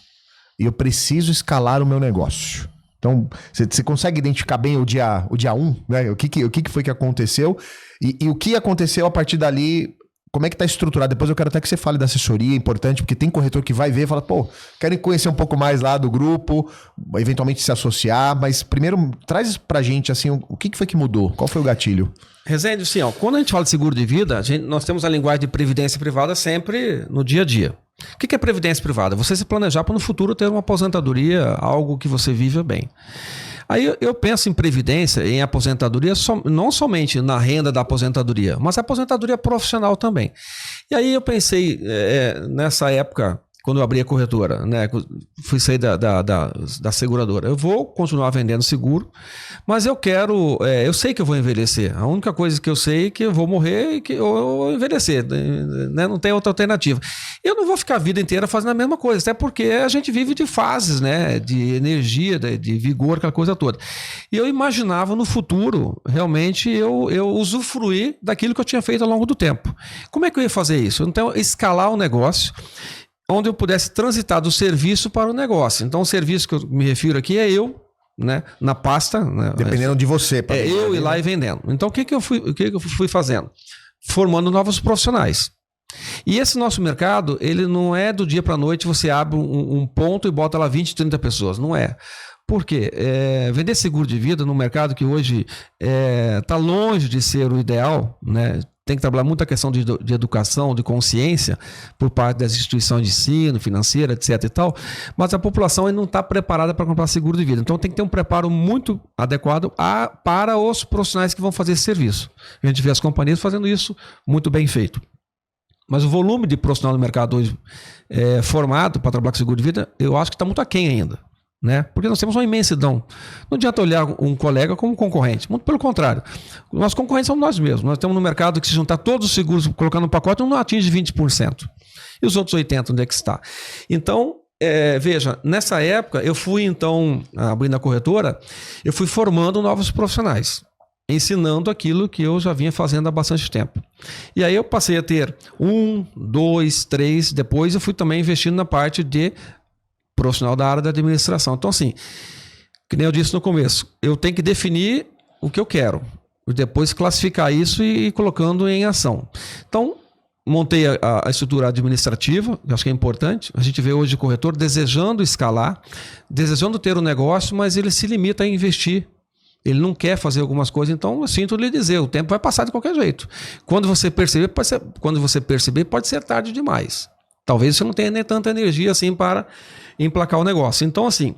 e eu preciso escalar o meu negócio? Então, você consegue identificar bem o dia 1, né? O que foi que aconteceu e o que aconteceu a partir dali, como é que tá estruturado? Depois eu quero até que você fale da assessoria, é importante, porque tem corretor que vai ver e fala, pô, quero conhecer um pouco mais lá do grupo, eventualmente se associar, mas primeiro traz pra gente, assim, o que foi que mudou? Qual foi o gatilho? Rezende, assim, ó, quando a gente fala de seguro de vida, nós temos a linguagem de previdência privada sempre no dia a dia. O que é previdência privada? Você se planejar para no futuro ter uma aposentadoria, algo que você vive bem. Aí eu penso em previdência, em aposentadoria, não somente na renda da aposentadoria, mas a aposentadoria profissional também. E aí eu pensei, nessa época, quando eu abri a corretora, né, fui sair da seguradora, eu vou continuar vendendo seguro, mas eu sei que eu vou envelhecer. A única coisa que eu sei é que eu vou morrer e que eu vou envelhecer, né, não tem outra alternativa. Eu não vou ficar a vida inteira fazendo a mesma coisa, até porque a gente vive de fases, né, de energia, de vigor, aquela coisa toda. E eu imaginava no futuro, realmente, eu usufruir daquilo que eu tinha feito ao longo do tempo. Como é que eu ia fazer isso? Então, escalar o negócio, onde eu pudesse transitar do serviço para o negócio. Então, o serviço que eu me refiro aqui é eu, né, na pasta. Né, dependendo de você. Eu ir lá e vendendo. Então, o que eu fui fazendo? Formando novos profissionais. E esse nosso mercado, ele não é do dia para a noite, você abre um ponto e bota lá 20, 30 pessoas. Não é. Por quê? Vender seguro de vida num mercado que hoje está longe de ser o ideal, né? Tem que trabalhar muito a questão de educação, de consciência por parte das instituições de ensino, financeira, etc. e tal, mas a população ainda não está preparada para comprar seguro de vida. Então tem que ter um preparo muito adequado para os profissionais que vão fazer esse serviço. A gente vê as companhias fazendo isso muito bem feito. Mas o volume de profissional no mercado hoje formado para trabalhar com seguro de vida, eu acho que está muito aquém ainda. Né? Porque nós temos uma imensidão. Não adianta olhar um colega como concorrente. Muito pelo contrário. Nossos concorrentes são nós mesmos. Nós temos no mercado que se juntar todos os seguros, colocando no pacote, não atinge 20%. E os outros 80%, onde é que está? Então, veja, nessa época, eu fui, então, abrindo a corretora, eu fui formando novos profissionais, ensinando aquilo que eu já vinha fazendo há bastante tempo. E aí eu passei a ter 1, 2, 3, depois eu fui também investindo na parte de profissional da área da administração. Então, assim, que nem eu disse no começo, eu tenho que definir o que eu quero, e depois classificar isso e ir colocando em ação. Então, montei a estrutura administrativa, eu acho que é importante. A gente vê hoje o corretor desejando escalar, desejando ter um negócio, mas ele se limita a investir. Ele não quer fazer algumas coisas, então eu sinto lhe dizer, o tempo vai passar de qualquer jeito. Quando você perceber, pode ser tarde demais. Talvez você não tenha nem tanta energia assim para emplacar o negócio. Então, assim,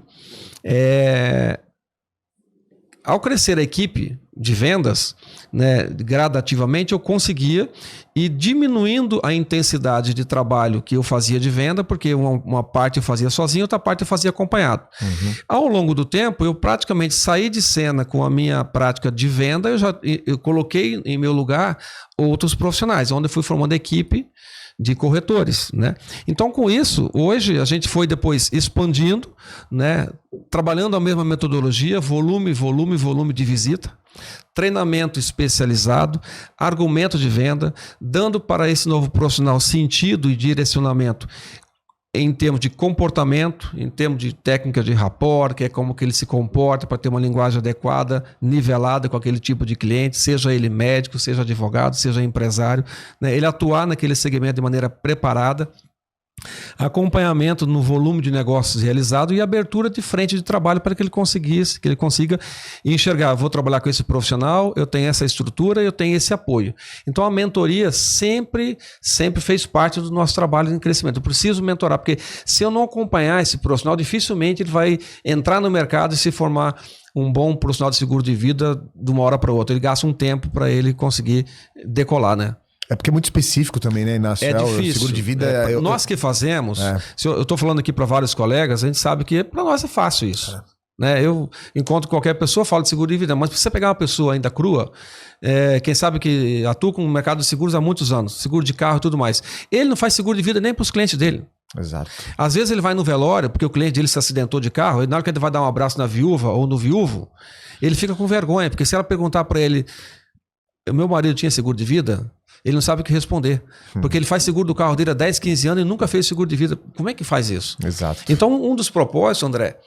ao crescer a equipe de vendas, né, gradativamente, eu conseguia ir diminuindo a intensidade de trabalho que eu fazia de venda, porque uma parte eu fazia sozinho, outra parte eu fazia acompanhado. Uhum. Ao longo do tempo, eu praticamente saí de cena com a minha prática de venda, eu coloquei em meu lugar outros profissionais, onde eu fui formando equipe de corretores, né? Então, com isso, hoje a gente foi depois expandindo, né? Trabalhando a mesma metodologia, volume de visita, treinamento especializado, argumento de venda, dando para esse novo profissional sentido e direcionamento em termos de comportamento, em termos de técnica de rapport, que é como que ele se comporta para ter uma linguagem adequada, nivelada com aquele tipo de cliente, seja ele médico, seja advogado, seja empresário, né? Ele atuar naquele segmento de maneira preparada, acompanhamento no volume de negócios realizado e abertura de frente de trabalho para que ele consiga enxergar, vou trabalhar com esse profissional, eu tenho essa estrutura, eu tenho esse apoio. Então a mentoria sempre fez parte do nosso trabalho em crescimento. Eu preciso mentorar, porque se eu não acompanhar esse profissional, dificilmente ele vai entrar no mercado e se formar um bom profissional de seguro de vida de uma hora para outra. Ele gasta um tempo para ele conseguir decolar, né? É porque é muito específico também, né, Inácio? É difícil. Seguro de vida... Nós que fazemos, se eu estou falando aqui para vários colegas, a gente sabe que para nós é fácil isso. Né? Eu encontro qualquer pessoa, falo de seguro de vida, mas se você pegar uma pessoa ainda crua, quem sabe que atua com o mercado de seguros há muitos anos, seguro de carro e tudo mais, ele não faz seguro de vida nem para os clientes dele. Exato. Às vezes ele vai no velório, porque o cliente dele se acidentou de carro, e na hora que ele vai dar um abraço na viúva ou no viúvo, ele fica com vergonha, porque se ela perguntar para ele, o meu marido tinha seguro de vida... Ele não sabe o que responder. Porque ele faz seguro do carro dele há 10, 15 anos e nunca fez seguro de vida. Como é que faz isso? Exato. Então, um dos propósitos, André,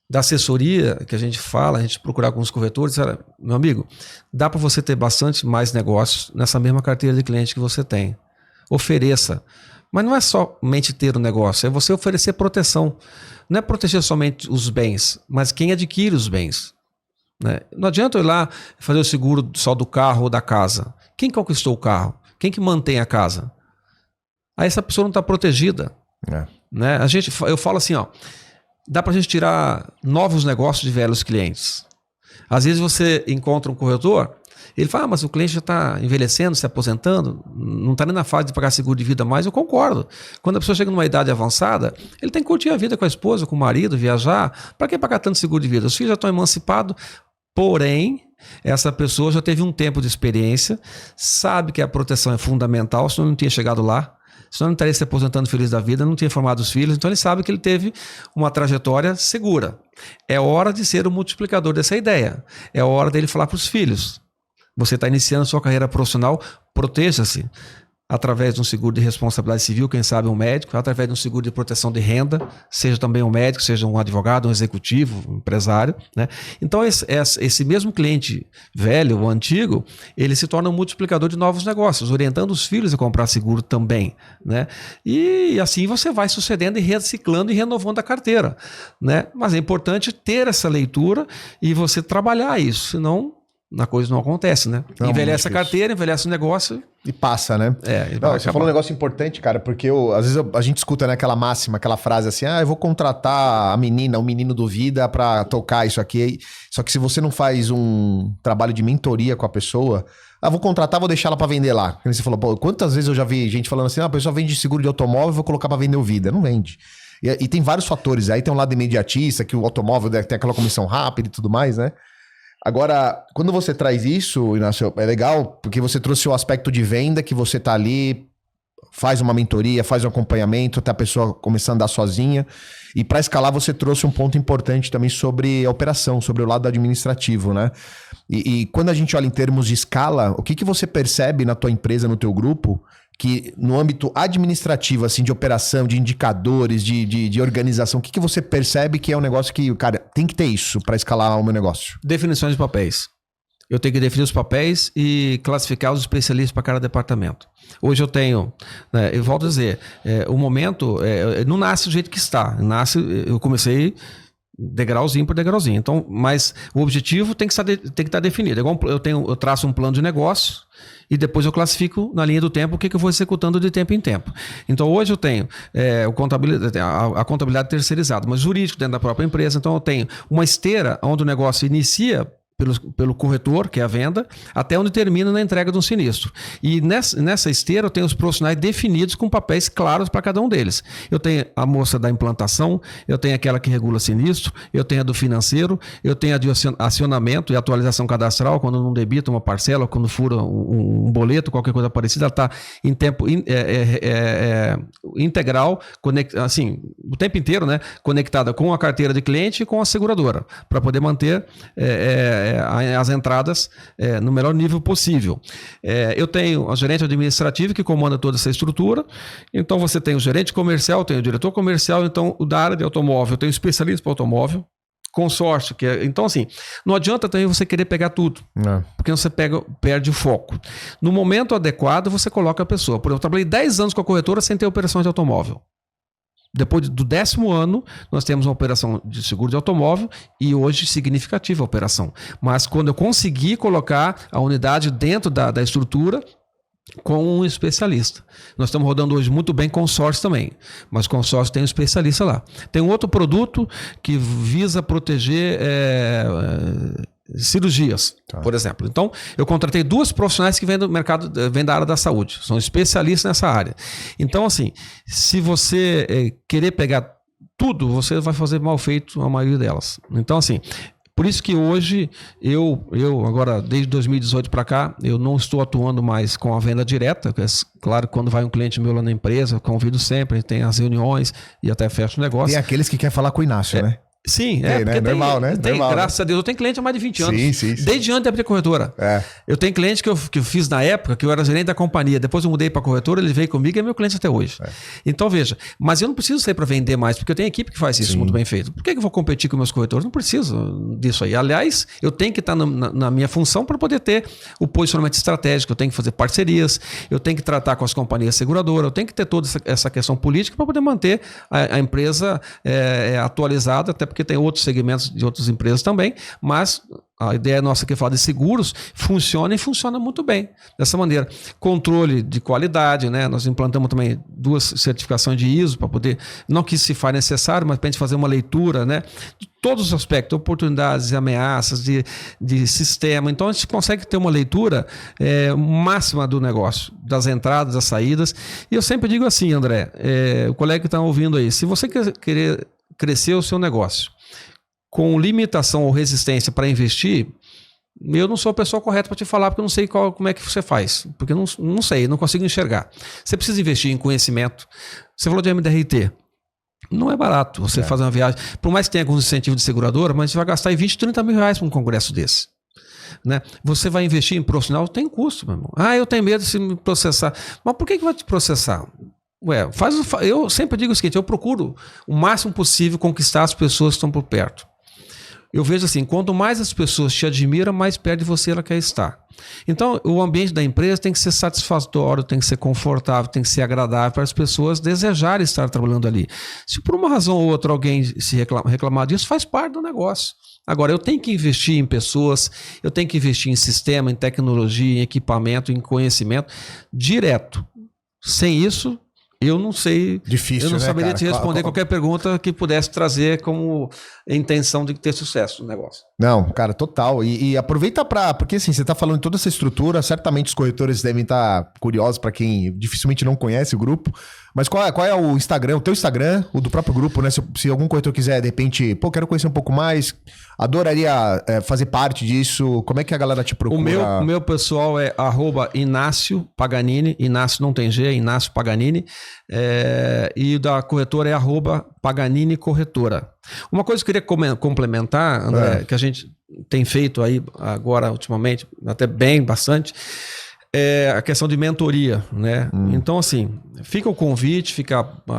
da assessoria que a gente fala, a gente procura alguns corretores, olha, meu amigo, dá para você ter bastante mais negócios nessa mesma carteira de cliente que você tem. Ofereça. Mas não é somente ter o negócio, é você oferecer proteção. Não é proteger somente os bens, mas quem adquire os bens. Né? Não adianta eu ir lá fazer o seguro só do carro ou da casa. Quem conquistou o carro? Quem que mantém a casa? Aí essa pessoa não está protegida. Né? Eu falo assim, ó, dá para a gente tirar novos negócios de velhos clientes. Às vezes você encontra um corretor, ele fala, mas o cliente já está envelhecendo, se aposentando, não está nem na fase de pagar seguro de vida mais. Eu concordo. Quando a pessoa chega numa idade avançada, ele tem que curtir a vida com a esposa, com o marido, viajar. Para que pagar tanto seguro de vida? Os filhos já estão emancipados, porém, essa pessoa já teve um tempo de experiência, sabe que a proteção é fundamental, senão não tinha chegado lá. Senão não estaria se aposentando feliz da vida, não tinha formado os filhos, então ele sabe que ele teve uma trajetória segura. É hora de ser o multiplicador dessa ideia. É hora dele falar para os filhos. Você está iniciando sua carreira profissional, proteja-se. Através de um seguro de responsabilidade civil, quem sabe um médico, através de um seguro de proteção de renda, seja também um médico, seja um advogado, um executivo, um empresário. Né? Então esse mesmo cliente velho ou antigo, ele se torna um multiplicador de novos negócios, orientando os filhos a comprar seguro também. Né? E assim você vai sucedendo e reciclando e renovando a carteira. Né? Mas é importante ter essa leitura e você trabalhar isso, senão a coisa não acontece, né? Não, envelhece a carteira, envelhece o negócio. E passa, né? Você falou um negócio importante, cara, porque às vezes a gente escuta, né, aquela máxima, aquela frase assim, eu vou contratar a menina, o menino do vida pra tocar isso aqui. Só que se você não faz um trabalho de mentoria com a pessoa, vou contratar, vou deixar ela pra vender lá. Como você falou, quantas vezes eu já vi gente falando assim, a pessoa vende seguro de automóvel, vou colocar pra vender o vida. Não vende. E tem vários fatores. Aí tem um lado imediatista, que o automóvel tem aquela comissão rápida e tudo mais, né? Agora, quando você traz isso, Inácio, é legal, porque você trouxe o aspecto de venda, que você tá ali, faz uma mentoria, faz um acompanhamento, até a pessoa começando a andar sozinha. E para escalar, você trouxe um ponto importante também sobre a operação, sobre o lado administrativo, né? E quando a gente olha em termos de escala, o que você percebe na tua empresa, no teu grupo, que no âmbito administrativo, assim, de operação, de indicadores, de organização, o que você percebe que é um negócio que, cara, tem que ter isso para escalar o meu negócio? Definições de papéis. Eu tenho que definir os papéis e classificar os especialistas para cada departamento. Hoje eu tenho, né, eu volto a dizer, o momento não nasce do jeito que está. Eu comecei degrauzinho por degrauzinho. Então, mas o objetivo tem que estar definido. Eu traço um plano de negócio e depois eu classifico na linha do tempo o que eu vou executando de tempo em tempo. Então, hoje eu tenho a contabilidade terceirizada, mas jurídico dentro da própria empresa. Então, eu tenho uma esteira onde o negócio inicia pelo corretor, que é a venda, até onde termina na entrega de um sinistro. E nessa esteira eu tenho os profissionais definidos com papéis claros para cada um deles. Eu tenho a moça da implantação, eu tenho aquela que regula sinistro, eu tenho a do financeiro, eu tenho a de acionamento e atualização cadastral, quando não debita uma parcela, quando fura um boleto, qualquer coisa parecida, ela está em tempo integral, assim, o tempo inteiro, né, conectada com a carteira de cliente e com a seguradora, para poder manter as entradas no melhor nível possível. Eu tenho a gerente administrativa que comanda toda essa estrutura, então você tem o gerente comercial, tem o diretor comercial, então o da área de automóvel, eu tenho especialista para automóvel, consórcio, então assim, não adianta também você querer pegar tudo, porque você perde o foco. No momento adequado, você coloca a pessoa. Por exemplo, eu trabalhei 10 anos com a corretora sem ter operações de automóvel. Depois do 10º ano, nós temos uma operação de seguro de automóvel e hoje significativa a operação. Mas quando eu consegui colocar a unidade dentro da estrutura com um especialista. Nós estamos rodando hoje muito bem consórcio também, mas consórcio tem um especialista lá. Tem um outro produto que visa proteger cirurgias, por exemplo. Então, eu contratei 2 profissionais que vêm do mercado, vêm da área da saúde, são especialistas nessa área. Então, assim, se você querer pegar tudo, você vai fazer mal feito a maioria delas. Então, assim, por isso que hoje, eu agora, desde 2018 para cá, eu não estou atuando mais com a venda direta. Claro, quando vai um cliente meu lá na empresa, eu convido sempre, tem as reuniões e até fecho o negócio. Tem aqueles que querem falar com o Inácio, né? Sim, né? Normal, né? Normal, graças a Deus, eu tenho cliente há mais de 20 anos. Sim. Desde antes de abrir a corretora. Eu tenho cliente que eu fiz na época, que eu era gerente da companhia. Depois eu mudei para a corretora, ele veio comigo e é meu cliente até hoje. Então, veja, mas eu não preciso sair para vender mais, porque eu tenho equipe que faz isso muito bem feito. Por que eu vou competir com meus corretores? Não preciso disso aí. Aliás, eu tenho que estar na minha função para poder ter o posicionamento estratégico, eu tenho que fazer parcerias, eu tenho que tratar com as companhias seguradoras, eu tenho que ter toda essa questão política para poder manter a empresa atualizada, até porque tem outros segmentos de outras empresas também, mas a ideia nossa aqui é falar de seguros, funciona e funciona muito bem dessa maneira. Controle de qualidade, né? Nós implantamos também 2 certificações de ISO para poder, não que isso se faz necessário, mas para a gente fazer uma leitura, né? De todos os aspectos, oportunidades e ameaças de sistema. Então a gente consegue ter uma leitura máxima do negócio, das entradas, das saídas. E eu sempre digo assim, André, o colega que está ouvindo aí, se você querer crescer o seu negócio com limitação ou resistência para investir, eu não sou a pessoa correta para te falar, porque eu não sei como é que você faz. Porque eu não sei, não consigo enxergar. Você precisa investir em conhecimento. Você falou de MDRT. Não é barato você fazer uma viagem. Por mais que tenha alguns incentivos de seguradora, mas você vai gastar 20, 30 mil reais para um congresso desse. Né? Você vai investir em profissional, tem custo, meu irmão. Eu tenho medo de se me processar. Mas por que vai te processar? Eu sempre digo o seguinte, eu procuro o máximo possível conquistar as pessoas que estão por perto. Eu vejo assim, quanto mais as pessoas te admiram, mais perto de você ela quer estar. Então, o ambiente da empresa tem que ser satisfatório, tem que ser confortável, tem que ser agradável para as pessoas desejarem estar trabalhando ali. Se por uma razão ou outra alguém se reclamar disso, faz parte do negócio. Agora, eu tenho que investir em pessoas, eu tenho que investir em sistema, em tecnologia, em equipamento, em conhecimento, direto. Sem isso, eu não sei. Difícil, eu não saberia cara? te responder qualquer pergunta que pudesse trazer como intenção de ter sucesso no negócio. Não, cara, total. E aproveita porque assim, você tá falando de toda essa estrutura, certamente os corretores devem estar curiosos para quem dificilmente não conhece o grupo. Mas qual é o Instagram, o teu Instagram, o do próprio grupo, né? Se algum corretor quiser, de repente, quero conhecer um pouco mais, adoraria fazer parte disso. Como é que a galera te procura? O meu pessoal é @Inácio Paganini, Inácio não tem G, é Inácio Paganini, e o da corretora é @Paganini Corretora. Uma coisa que eu queria complementar, André, que a gente tem feito aí agora, ultimamente, até bem, bastante, é a questão de mentoria, né? Então, assim, fica o convite,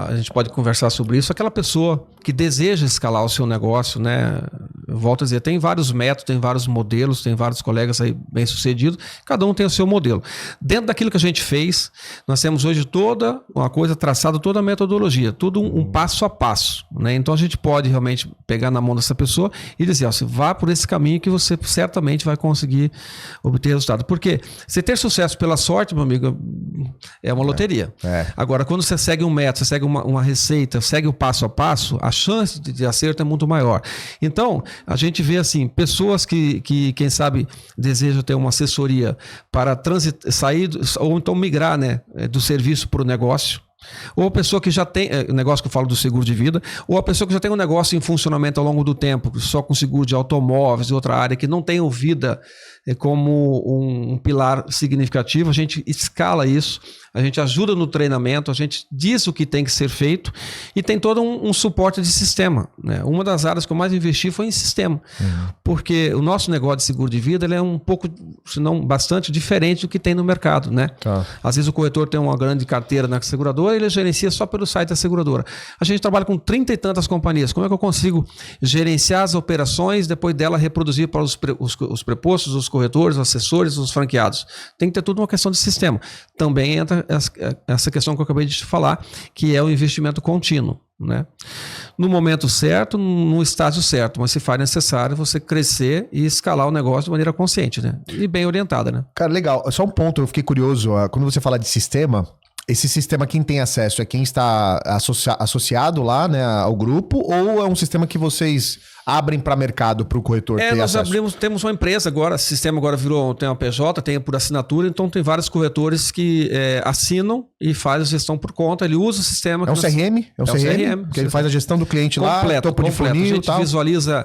a gente pode conversar sobre isso. Aquela pessoa que deseja escalar o seu negócio, né? Eu volto a dizer, tem vários métodos, tem vários modelos, tem vários colegas aí bem-sucedidos, cada um tem o seu modelo. Dentro daquilo que a gente fez, nós temos hoje toda uma coisa traçada, toda a metodologia, tudo um passo a passo, né? Então a gente pode realmente pegar na mão dessa pessoa e dizer, você vá por esse caminho que você certamente vai conseguir obter resultado. Porque você ter sucesso pela sorte, meu amigo, é uma loteria. Agora, quando você segue um método, você segue uma receita, segue o passo a passo, a chance de acerto é muito maior. Então, a gente vê assim, pessoas que quem sabe, desejam ter uma assessoria para sair, ou então migrar, né, do serviço para o negócio. Ou a pessoa que já tem, negócio que eu falo do seguro de vida, ou a pessoa que já tem um negócio em funcionamento ao longo do tempo, só com seguro de automóveis e outra área, que não tem o vida como um pilar significativo, a gente escala isso, a gente ajuda no treinamento, a gente diz o que tem que ser feito e tem todo um suporte de sistema, né? Uma das áreas que eu mais investi foi em sistema, porque o nosso negócio de seguro de vida ele é um pouco, se não bastante, diferente do que tem no mercado, né? Às vezes o corretor tem uma grande carteira na seguradora e ele gerencia só pelo site da seguradora. A gente trabalha com 30 e tantas companhias. Como é que eu consigo gerenciar as operações, depois dela reproduzir para os prepostos, os corretores, os assessores, os franqueados? Tem que ter tudo uma questão de sistema. Também entra essa questão que eu acabei de te falar, que é o investimento contínuo, né? No momento certo, no estágio certo, mas se faz necessário você crescer e escalar o negócio de maneira consciente, né? E bem orientada, né? Cara, legal. Só um ponto, eu fiquei curioso. Quando você fala de sistema, esse sistema quem tem acesso é quem está associado lá, né, ao grupo, ou é um sistema que vocês abrem para mercado para o corretor ter nós acesso? Temos uma empresa agora, o sistema agora tem uma PJ, tem por assinatura, então tem vários corretores que assinam e fazem a gestão por conta, ele usa o sistema. É um CRM? É um CRM? Que ele faz a gestão do cliente completo, lá, topo de funil, a gente tal. Visualiza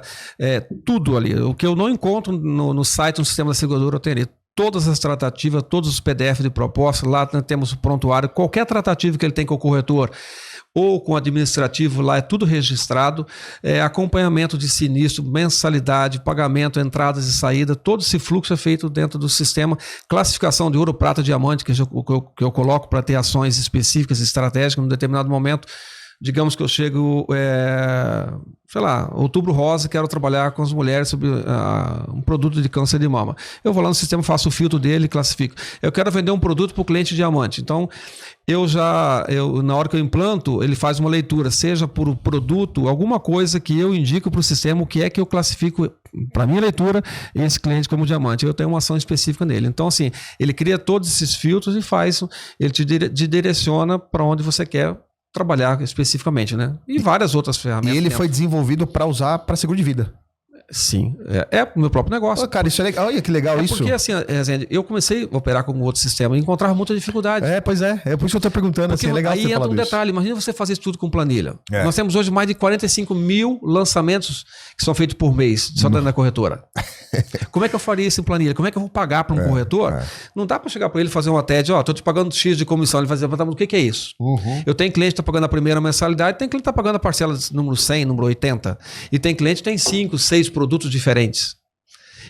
tudo ali. O que eu não encontro no site, no sistema da seguradora, eu tenho ali. Todas as tratativas, todos os PDF de proposta, lá temos o prontuário, qualquer tratativa que ele tem com o corretor, ou com administrativo, lá é tudo registrado, acompanhamento de sinistro, mensalidade, pagamento, entradas e saídas, todo esse fluxo é feito dentro do sistema, classificação de ouro, prata, diamante, que eu coloco para ter ações específicas, estratégicas, num determinado momento. Digamos que eu chego, sei lá, outubro rosa, quero trabalhar com as mulheres sobre um produto de câncer de mama. Eu vou lá no sistema, faço o filtro dele e classifico. Eu quero vender um produto para o cliente diamante. Então, na hora que eu implanto, ele faz uma leitura, seja por produto, alguma coisa que eu indico para o sistema, o que é que eu classifico para minha leitura esse cliente como diamante. Eu tenho uma ação específica nele. Então, assim, ele cria todos esses filtros e ele te direciona para onde você quer trabalhar especificamente, né? E várias outras ferramentas. E ele foi desenvolvido para usar para seguro de vida. Sim, é o meu próprio negócio. Cara, isso é legal. Olha que legal isso. Porque assim, Rezende, eu comecei a operar com outro sistema e encontrava muita dificuldade. Pois é. É por isso que eu tô perguntando, porque, assim, é legal aí você falar entra um disso. detalhe, imagina você fazer isso tudo com planilha. Nós temos hoje mais de 45 mil lançamentos que são feitos por mês, só dentro da corretora. Como é que eu faria isso em planilha? Como é que eu vou pagar para um corretor? Não dá para chegar para ele e fazer uma TED, tô te pagando X de comissão. Ele vai dizer, o que é isso? Eu tenho cliente que está pagando a primeira mensalidade, tem cliente que está pagando a parcela número 100, número 80. E tem cliente que tem 5, 6 produtos diferentes.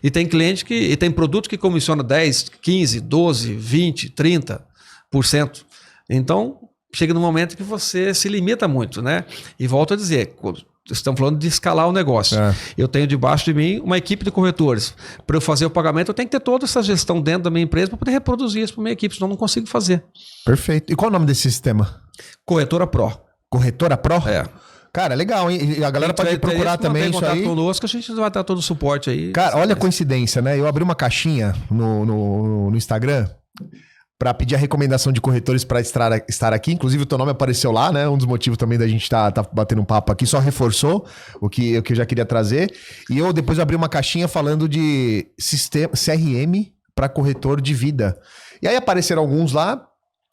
E tem cliente e tem produto que comissiona 10, 15, 12, 20, 30%. Então, chega num momento que você se limita muito, né? E volto a dizer, estamos falando de escalar o negócio. Eu tenho debaixo de mim uma equipe de corretores. Para eu fazer o pagamento, eu tenho que ter toda essa gestão dentro da minha empresa para poder reproduzir isso para minha equipe, senão eu não consigo fazer. Perfeito. E qual é o nome desse sistema? Corretora Pro. Corretora Pro? É. Cara, legal, hein? E a galera pode procurar também isso aí. Conosco, a gente vai dar todo o suporte aí. Cara, olha a coincidência, né? Eu abri uma caixinha no Instagram para pedir a recomendação de corretores para estar aqui. Inclusive, o teu nome apareceu lá, né? Um dos motivos também da gente tá batendo um papo aqui, só reforçou o que eu já queria trazer. E eu depois abri uma caixinha falando de sistema CRM para corretor de vida. E aí apareceram alguns lá.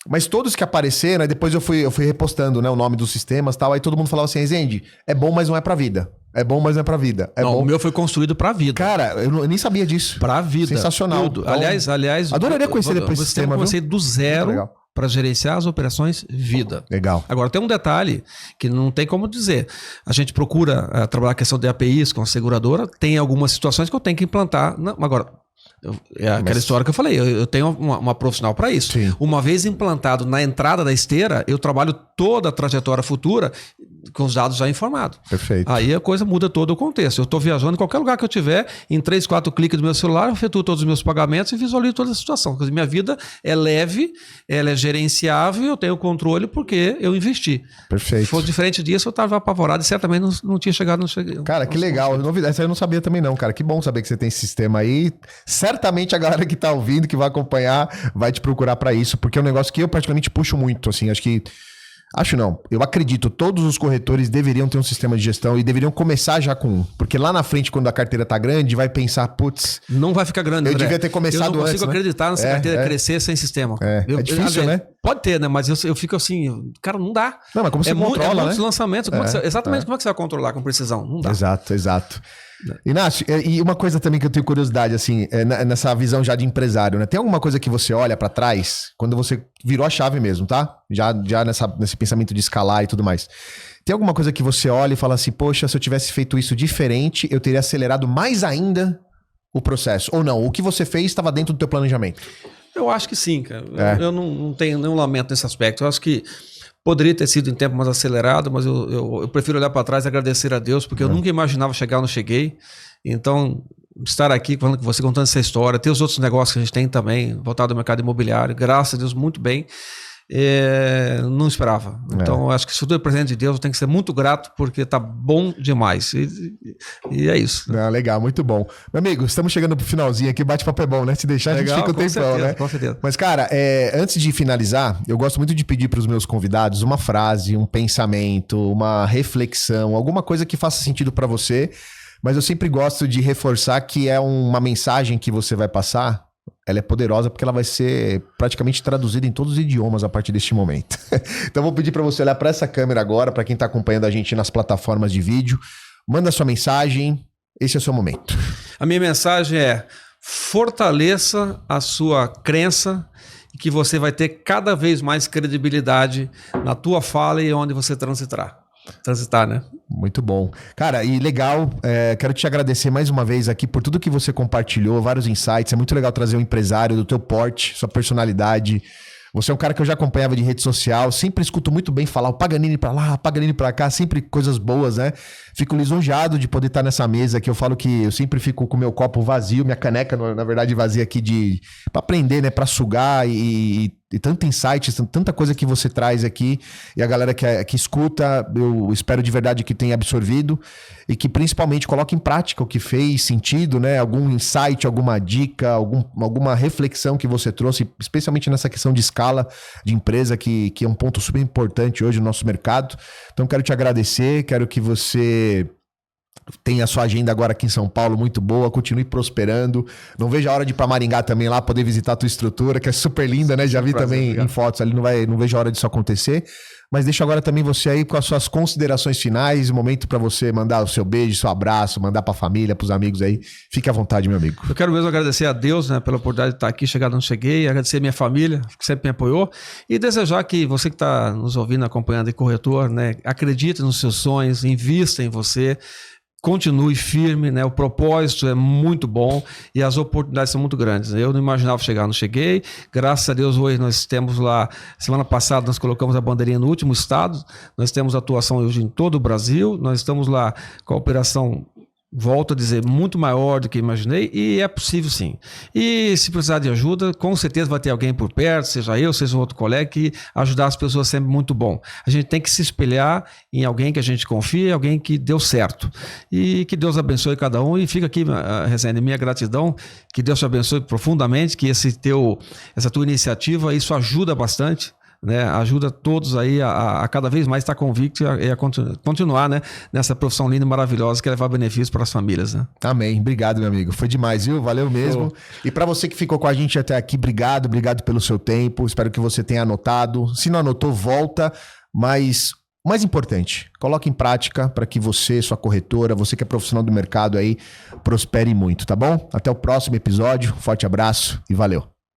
Mas todos que apareceram, aí depois eu fui repostando, né, o nome dos sistemas e tal, aí todo mundo falava assim, Rezende, é bom, mas não é pra vida. É bom, mas não é pra vida. Não, o meu foi construído pra vida. Cara, eu nem sabia disso. Pra vida. Sensacional. Tudo. Aliás... Adoraria conhecer depois esse sistema, eu comecei do zero para gerenciar as operações vida. Legal. Agora, tem um detalhe que não tem como dizer. A gente procura trabalhar a questão de APIs com a seguradora, tem algumas situações que eu tenho que implantar. Agora... aquela história que eu falei, eu tenho uma profissional para isso. Sim. Uma vez implantado na entrada da esteira, eu trabalho toda a trajetória futura com os dados já informados. Perfeito. Aí a coisa muda todo o contexto. Eu estou viajando em qualquer lugar que eu tiver, em 3, 4 cliques do meu celular, eu efetuo todos os meus pagamentos e visualizo toda a situação. Quer dizer, minha vida é leve, ela é gerenciável, eu tenho controle porque eu investi. Perfeito. Se fosse diferente disso, eu estava apavorado e certamente não tinha chegado. Cara, que legal. Novidade. Essa eu não sabia também não, cara. Que bom saber que você tem esse sistema aí. Certamente a galera que tá ouvindo, que vai acompanhar, vai te procurar para isso, porque é um negócio que eu particularmente puxo muito, assim, eu acredito, todos os corretores deveriam ter um sistema de gestão e deveriam começar já com um, porque lá na frente, quando a carteira tá grande, vai pensar, putz... Não vai ficar grande, eu André. devia ter começado antes, Eu não consigo acreditar nessa carteira crescer sem sistema. É difícil, né? Pode ter, né? Mas eu fico assim, cara, não dá. Não, mas como você controla, muitos né? lançamentos. Como é que você vai controlar com precisão? Não dá. Exato. Inácio, e uma coisa também que eu tenho curiosidade, assim, nessa visão já de empresário, né? Tem alguma coisa que você olha pra trás, quando você virou a chave mesmo, tá? Já nesse pensamento de escalar e tudo mais. Tem alguma coisa que você olha e fala assim, poxa, se eu tivesse feito isso diferente, eu teria acelerado mais ainda o processo? Ou não? O que você fez estava dentro do teu planejamento? Eu acho que sim, cara. Eu não tenho nenhum lamento nesse aspecto. Eu acho que poderia ter sido em tempo mais acelerado, mas eu prefiro olhar para trás e agradecer a Deus, porque eu nunca imaginava chegar onde cheguei. Então, estar aqui falando com você, contando essa história, ter os outros negócios que a gente tem também, voltado ao mercado imobiliário, graças a Deus, muito bem. Não esperava. Então, acho que se tudo é presente de Deus, eu tenho que ser muito grato, porque tá bom demais. E é isso. Legal, muito bom. Meu amigo, estamos chegando pro finalzinho aqui, bate-papo é bom, né? Se deixar, legal, a gente fica um tempão, né? Com certeza. Mas, cara, antes de finalizar, eu gosto muito de pedir para os meus convidados uma frase, um pensamento, uma reflexão, alguma coisa que faça sentido para você, mas eu sempre gosto de reforçar que é uma mensagem que você vai passar. Ela é poderosa porque ela vai ser praticamente traduzida em todos os idiomas a partir deste momento. Então eu vou pedir para você olhar para essa câmera agora, para quem está acompanhando a gente nas plataformas de vídeo. Manda sua mensagem, esse é o seu momento. A minha mensagem é: fortaleça a sua crença e que você vai ter cada vez mais credibilidade na tua fala e onde você transitar, né? Muito bom. Cara, e legal, quero te agradecer mais uma vez aqui por tudo que você compartilhou, vários insights. É muito legal trazer um empresário do teu porte, sua personalidade. Você é um cara que eu já acompanhava de rede social, sempre escuto muito bem falar o Paganini pra lá, Paganini pra cá, sempre coisas boas, né? Fico lisonjeado de poder estar nessa mesa aqui. Eu falo que eu sempre fico com o meu copo vazio, minha caneca, na verdade, vazia aqui pra aprender, né? Pra sugar e tanto insight, tanta coisa que você traz aqui. E a galera que escuta, eu espero de verdade que tenha absorvido e que principalmente coloque em prática o que fez sentido, né? Algum insight, alguma dica, alguma reflexão que você trouxe, especialmente nessa questão de escala de empresa, que é um ponto super importante hoje no nosso mercado. Então, quero te agradecer, quero que você tenha a sua agenda agora aqui em São Paulo muito boa, continue prosperando. Não vejo a hora de ir pra Maringá também lá, poder visitar a tua estrutura, que é super linda, né? Já vi também em fotos ali, não vejo a hora disso acontecer. Mas deixo agora também você aí com as suas considerações finais, momento para você mandar o seu beijo, seu abraço, mandar pra família, pros amigos aí. Fique à vontade, meu amigo. Eu quero mesmo agradecer a Deus, né, pela oportunidade de estar aqui, chegado onde cheguei, agradecer a minha família, que sempre me apoiou, e desejar que você que está nos ouvindo, acompanhando aí, corretor, né, acredite nos seus sonhos, invista em você, continue firme, né? O propósito é muito bom e as oportunidades são muito grandes. Eu não imaginava chegar, não cheguei. Graças a Deus, hoje nós temos lá, semana passada nós colocamos a bandeirinha no último estado, nós temos atuação hoje em todo o Brasil, nós estamos lá com a operação, volto a dizer, muito maior do que imaginei e é possível sim. E se precisar de ajuda, com certeza vai ter alguém por perto, seja eu, seja um outro colega, que ajudar as pessoas é sempre muito bom. A gente tem que se espelhar em alguém que a gente confia, alguém que deu certo. E que Deus abençoe cada um. E fica aqui, Rezende, minha gratidão, que Deus te abençoe profundamente, que essa tua iniciativa, isso ajuda bastante, né? Ajuda todos aí a cada vez mais estar convicto e a continuar, né, nessa profissão linda e maravilhosa que levar benefícios para as famílias, né? Amém. Obrigado, meu amigo. Foi demais, viu? Valeu mesmo. Show. E para você que ficou com a gente até aqui, obrigado pelo seu tempo. Espero que você tenha anotado. Se não anotou, volta. Mas o mais importante, coloque em prática para que você, sua corretora, você que é profissional do mercado aí, prospere muito, tá bom? Até o próximo episódio. Forte abraço e valeu.